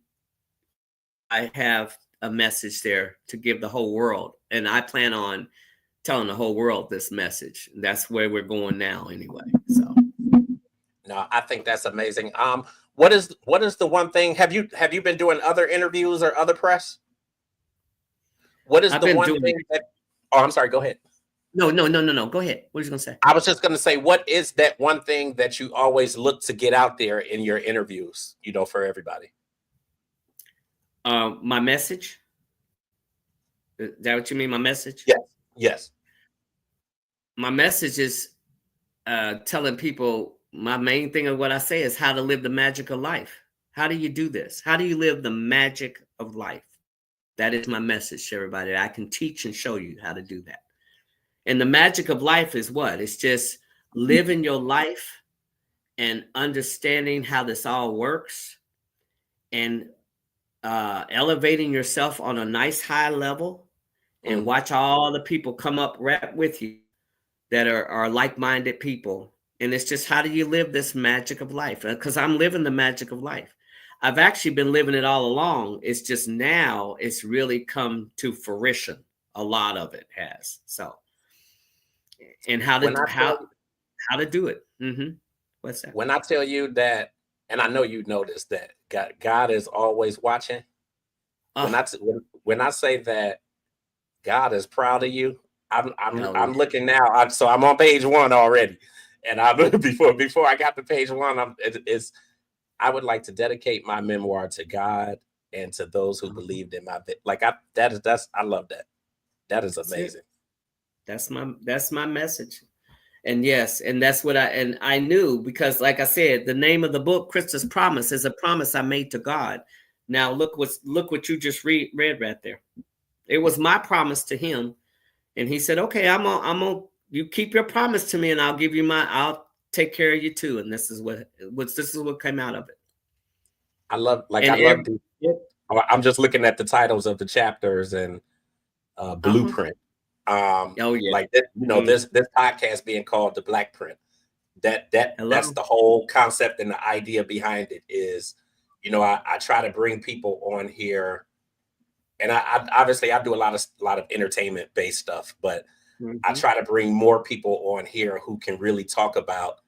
I have a message there to give the whole world, and I plan on telling the whole world this message. That's where we're going now, anyway. So. No, I think that's amazing. What is the one thing? Have you been doing other interviews or other press? What is the one thing that? Oh, I'm sorry. Go ahead. No. Go ahead. What are you gonna say? I was just gonna say, what is that one thing that you always look to get out there in your interviews? For everybody. My message. Is that what you mean? My message? Yes. My message is telling people. My main thing of what I say is how to live the magic of life. How do you do this? How do you live the magic of life? That is my message to everybody. I can teach and show you how to do that. And the magic of life is what? It's just living your life and understanding how this all works, and elevating yourself on a nice high level, and watch all the people come up right with you that are like-minded people. And it's just, how do you live this magic of life? Because I'm living the magic of life. I've actually been living it all along. It's just now it's really come to fruition. A lot of it has. So, and how to do it. Mm-hmm. What's that? When I tell you that, and I know you notice that God is always watching. When I say that God is proud of you, I'm looking now. So I'm on page 1 already. And before I got to page 1, I would like to dedicate my memoir to God and to those who believed in my I love that. That is amazing. That's my message. And yes, and that's what I knew, because like I said, the name of the book, Krista's Promise, is a promise I made to God. Now look what you just read right there. It was my promise to him, and he said, "Okay, I'm gonna you keep your promise to me, and I'll take care of you too." And this is what came out of it. I'm just looking at the titles of the chapters and Blueprint. This podcast being called the Blackprint. That's the whole concept and the idea behind it is, I try to bring people on here, and I obviously I do a lot of entertainment based stuff, but I try to bring more people on here who can really talk about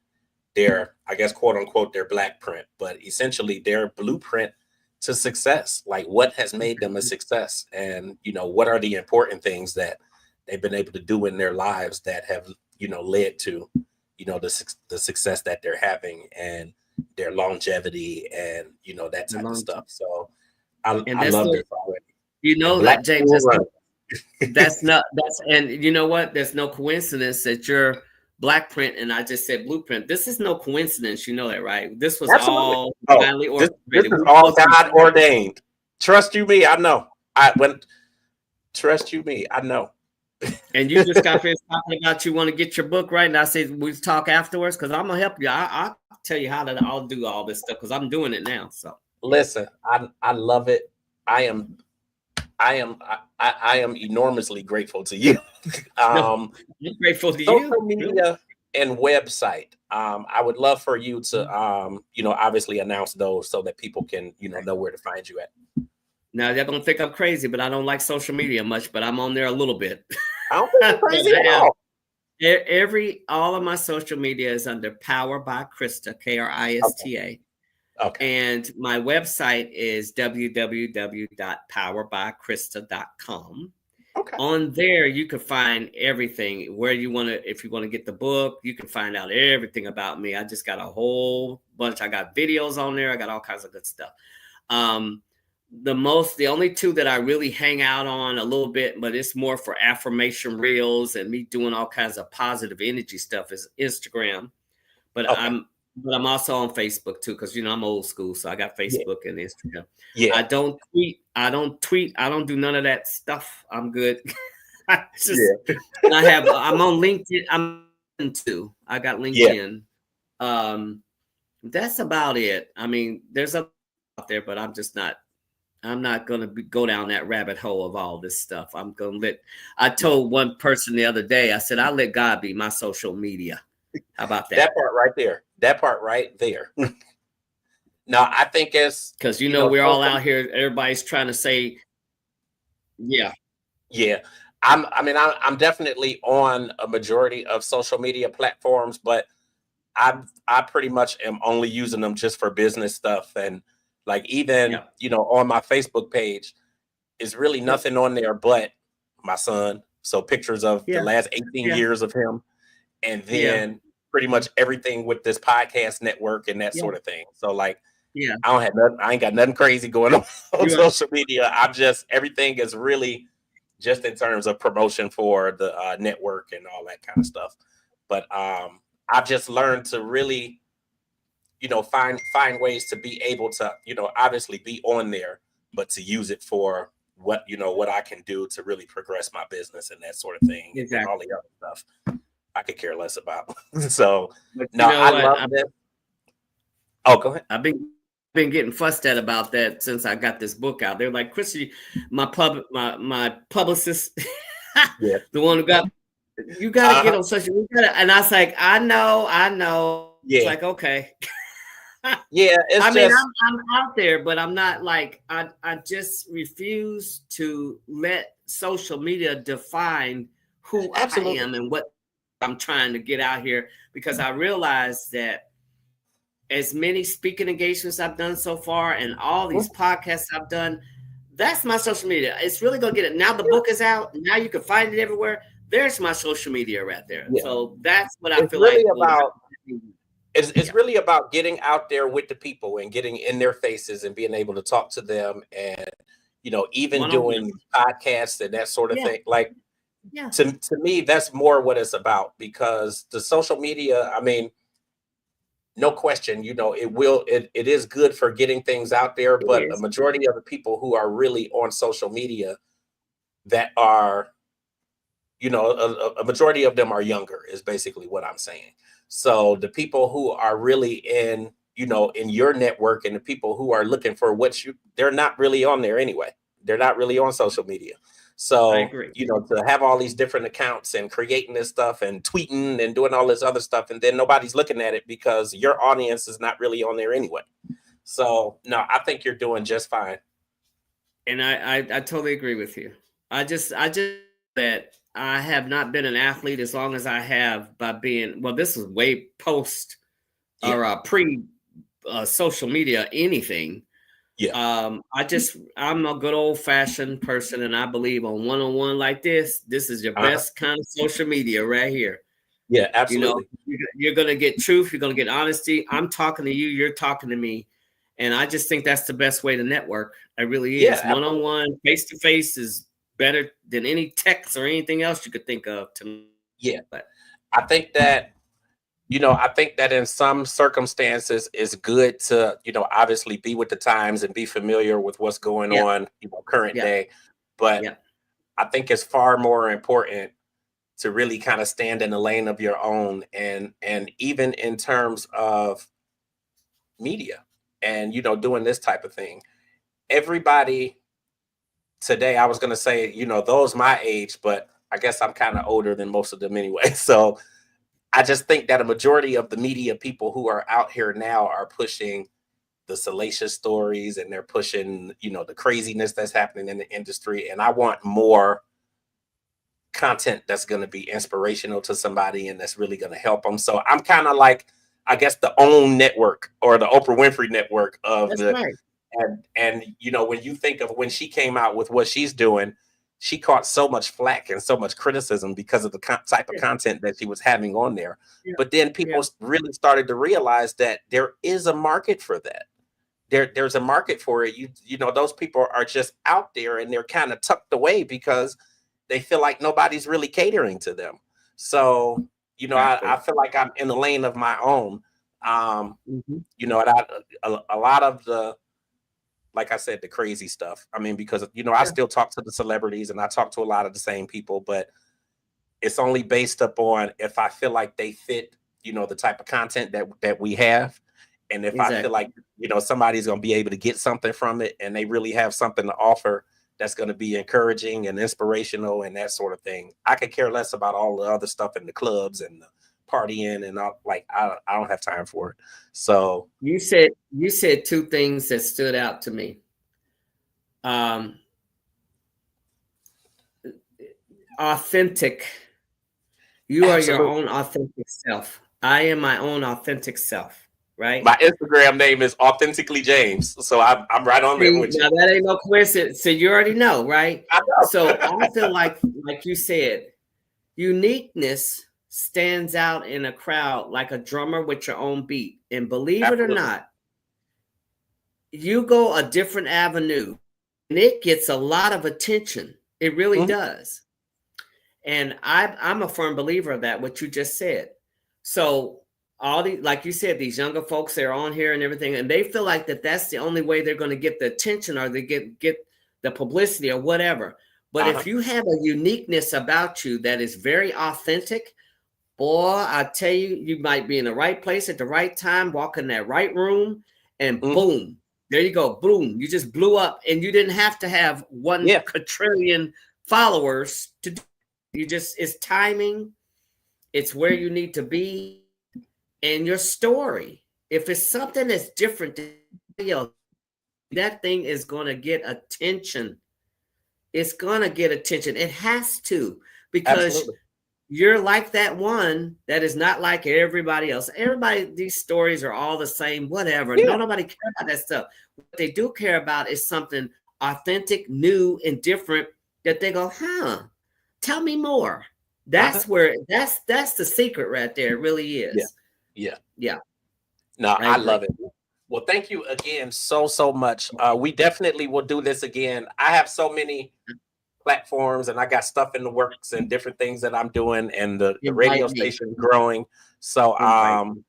their, I guess, quote unquote, their Blackprint, but essentially their blueprint to success. Like, what has made them a success, and what are the important things that they've been able to do in their lives that have led to the success that they're having, and their longevity, and that type of stuff. So I love this already. That, James, and you know what? There's no coincidence that you're Blackprint and I just said Blueprint. This is no coincidence. You know that, right? This was all divinely orchestrated. This is all God ordained. Trust you me, I know. Trust you me, I know. And you just got finished talking about you want to get your book right, and I said we talk afterwards, because I'm gonna help you. I'll tell you how to. I'll do all this stuff because I'm doing it now. So listen, I love it. I am enormously grateful to you. No, I'm grateful to you. Social media and website. I would love for you to, obviously announce those so that people can, know where to find you at. Now they're gonna think I'm crazy, but I don't like social media much, but I'm on there a little bit. I don't think you're crazy at all. All of my social media is under Power by Krista, Krista. Okay. And my website is www.powerbykrista.com. Okay. On there, you can find everything where you want to. If you want to get the book, you can find out everything about me. I just got a whole bunch. I got videos on there. I got all kinds of good stuff. The only two that I really hang out on a little bit, but it's more for affirmation reels and me doing all kinds of positive energy stuff, is Instagram. But Okay. I'm also on Facebook too, because I'm old school, so I got Facebook and Instagram. Yeah. I don't tweet. I don't do none of that stuff. I'm good. I'm on LinkedIn. I'm too. I got LinkedIn. Yeah. That's about it. I mean, there's a out there, but I'm not going to go down that rabbit hole of all this stuff. I told one person the other day, I said, I'll let God be my social media. How about that? That part right there. No, I think it's because we're all out here. Everybody's trying to say, yeah. I'm definitely on a majority of social media platforms, but I pretty much am only using them just for business stuff. And like even on my Facebook page, is really nothing on there but my son. So pictures of the last 18 years of him, and then pretty much everything with this podcast network and that sort of thing. So like, I ain't got nothing crazy going on social media. Everything is really just in terms of promotion for the network and all that kind of stuff. But I've just learned to really, find ways to be able to, obviously be on there, but to use it for what I can do to really progress my business and that sort of thing. Exactly. And all the other stuff I could care less about. So I love this. Oh, go ahead. I've been getting fussed at about that since I got this book out. They're like, Krista, my publicist, the one who got you got to get on social media. And I was like, I know. Yeah. It's like, okay. It's I'm out there, but I'm not like, I just refuse to let social media define who I am and what I'm trying to get out here, because I realize that as many speaking engagements I've done so far and all these podcasts I've done, that's my social media. It's really going to get it. Now the book is out. Now you can find it everywhere. There's my social media right there. Yeah. So that's what I feel really like. It's really about getting out there with the people and getting in their faces and being able to talk to them, and even doing podcasts and that sort of thing. Like to me, that's more what it's about, because the social media, I mean, no question, it is good for getting things out there, but a majority of the people who are really on social media that are, a majority of them are younger, is basically what I'm saying. So the people who are really in your network, and the people who are looking for they're not really on there anyway. They're not really on social media. So, to have all these different accounts and creating this stuff and tweeting and doing all this other stuff, and then nobody's looking at it because your audience is not really on there anyway. So, no, I think you're doing just fine. And I totally agree with you. I just that I have not been an athlete as long as I have by being, this is way post or pre social media, anything. I'm a good old fashioned person, and I believe on one-on-one like this. This is your best kind of social media right here. Yeah, absolutely. You're going to get truth. You're going to get honesty. I'm talking to you. You're talking to me. And I just think that's the best way to network. It really is. One-on-one, face-to-face is better than any text or anything else you could think of to me. Yeah. But I think that, in some circumstances it's good to, obviously be with the times and be familiar with what's going on, current day. But I think it's far more important to really kind of stand in the lane of your own. And even in terms of media and, doing this type of thing, everybody today I was going to say, those my age, but I guess I'm kind of older than most of them anyway. So I just think that a majority of the media people who are out here now are pushing the salacious stories, and they're pushing, the craziness that's happening in the industry. And I want more content that's going to be inspirational to somebody and that's really going to help them. So I'm kind of like, I guess, the OWN network, or the Oprah Winfrey network of That's the, right. and when you think of when she came out with what she's doing, she caught so much flack and so much criticism because of the type of Yeah. content that she was having on there. Yeah. But then people really started to realize that there is a market for that. There's a market for it. Those people are just out there, and they're kind of tucked away because they feel like nobody's really catering to them. So, I feel like I'm in the lane of my own. Mhm. And a lot of the, like I said, the crazy stuff. I mean, because, I still talk to the celebrities, and I talk to a lot of the same people, but it's only based upon if I feel like they fit, the type of content that we have. And if I feel like, somebody's going to be able to get something from it, and they really have something to offer that's going to be encouraging and inspirational and that sort of thing. I could care less about all the other stuff in the clubs and the partying and all. Like, I don't have time for it. So You said two things that stood out to me. Authentic. You are your absolutely. own authentic self. I am my own authentic self, right? My Instagram name is Authentically James, so I'm right on there See, with you. now that ain't no coincidence. So you already know, right? I know. So I feel like you said, uniqueness stands out in a crowd like a drummer with your own beat. And believe it or Absolutely. not, you go a different avenue and it gets a lot of attention. It really does. And I'm a firm believer of that, what you just said. So all the, like you said, these younger folks, they're on here and everything, and they feel like that's the only way they're going to get the attention, or they get the publicity or whatever. But if you have a uniqueness about you that is very authentic, boy, I tell you, you might be in the right place at the right time, walk in that right room, and boom, there you go, boom, you just blew up, and you didn't have to have 1 quadrillion followers to do. You just, it's timing, it's where you need to be, and your story. If it's something that's different than anybody else, that thing is going to get attention. It's going to get attention. It has to, because you're like that one that is not like everybody else. Everybody, these stories are all the same, whatever. No, nobody cares about that stuff. What they do care about is something authentic, new, and different that they go, tell me more. That's where that's the secret right there. It really is. Yeah. No, I love it. Well, thank you again so much. We definitely will do this again. I have so many platforms, and I got stuff in the works and different things that I'm doing, and the radio station growing. So I'm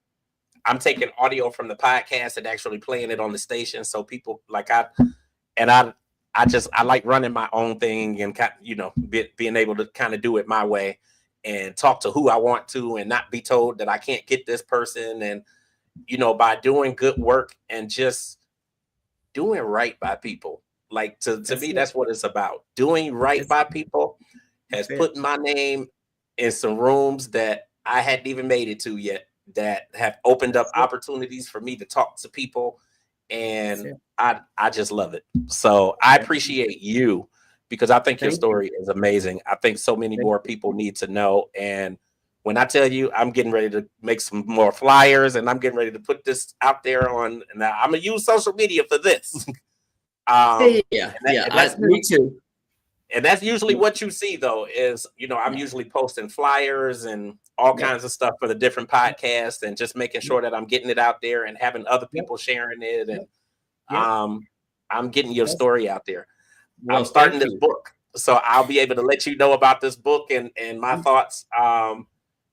taking audio from the podcast and actually playing it on the station. So people I like running my own thing, and being able to kind of do it my way and talk to who I want to, and not be told that I can't get this person. And by doing good work and just doing right by people. Like, to me, that's what it's about. Doing right by people has put my name in some rooms that I hadn't even made it to yet, that have opened up opportunities for me to talk to people. And I just love it. So I appreciate you, because I think your story is amazing. I think so many more people need to know. And when I tell you, I'm getting ready to make some more flyers, and I'm getting ready to put this out there on. Now I'm gonna use social media for this. Me too. And that's usually what you see, though, is I'm usually posting flyers and all kinds of stuff for the different podcasts, and just making sure that I'm getting it out there and having other people sharing it. And I'm getting your story out there. Well, I'm starting this book, so I'll be able to let you know about this book and my thoughts.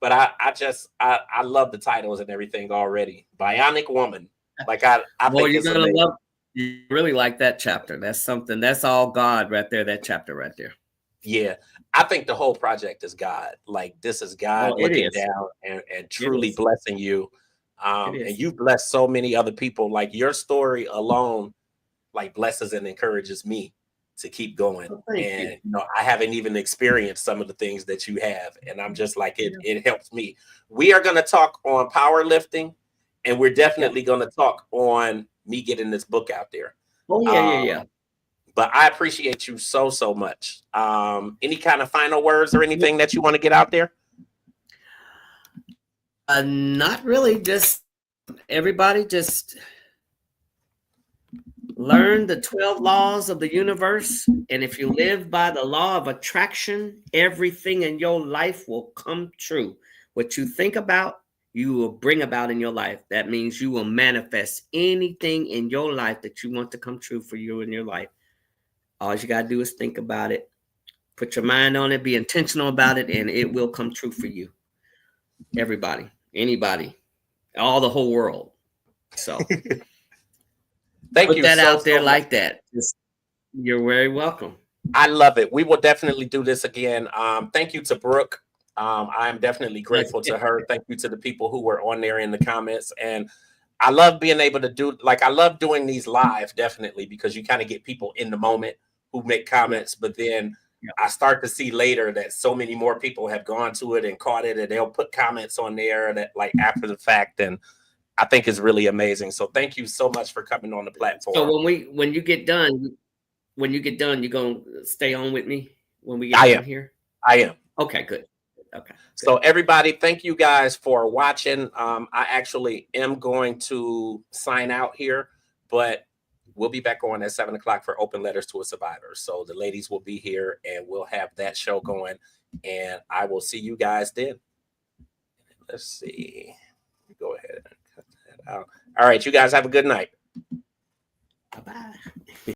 But I love the titles and everything already. Bionic Woman. Like, I think you're gonna love. You really like that chapter. That's something. That's all God right there. That chapter right there. Yeah, I think the whole project is God. Like, this is God looking down and truly blessing you. And you've blessed so many other people. Like, your story alone, like, blesses and encourages me to keep going. Oh, And you know, I haven't even experienced some of the things that you have, and I'm just like, it helps me. We are going to talk on powerlifting, and we're definitely going to talk on me getting this book out there. Oh yeah. But I appreciate you so much. Any kind of final words or anything that you want to get out there? Not really. Just everybody, just learn the 12 laws of the universe. And if you live by the law of attraction, everything in your life will come true. What you think about, you will bring about in your life. That means you will manifest anything in your life that you want to come true for you in your life. All you got to do is think about it, put your mind on it, be intentional about it, and it will come true for you. Everybody, anybody, all the whole world. So thank put you that out there so like that. You're very welcome. I love it. We will definitely do this again. Thank you to Brooke. I'm definitely grateful to her. Thank you to the people who were on there in the comments. And I love being able to do, like, I love doing these live, definitely, because you kind of get people in the moment who make comments. But then I start to see later that so many more people have gone to it and caught it, and they'll put comments on there that, like, after the fact. And I think it's really amazing. So thank you so much for coming on the platform. So when you get done, you're gonna stay on with me when we get done here? I am. Okay, good. Okay. So everybody, thank you guys for watching. I actually am going to sign out here, but we'll be back on at 7 o'clock for Open Letters to a Survivor. So the ladies will be here and we'll have that show going, and I will see you guys then. Let's see. Go ahead and cut that out. All right, you guys have a good night. Bye-bye.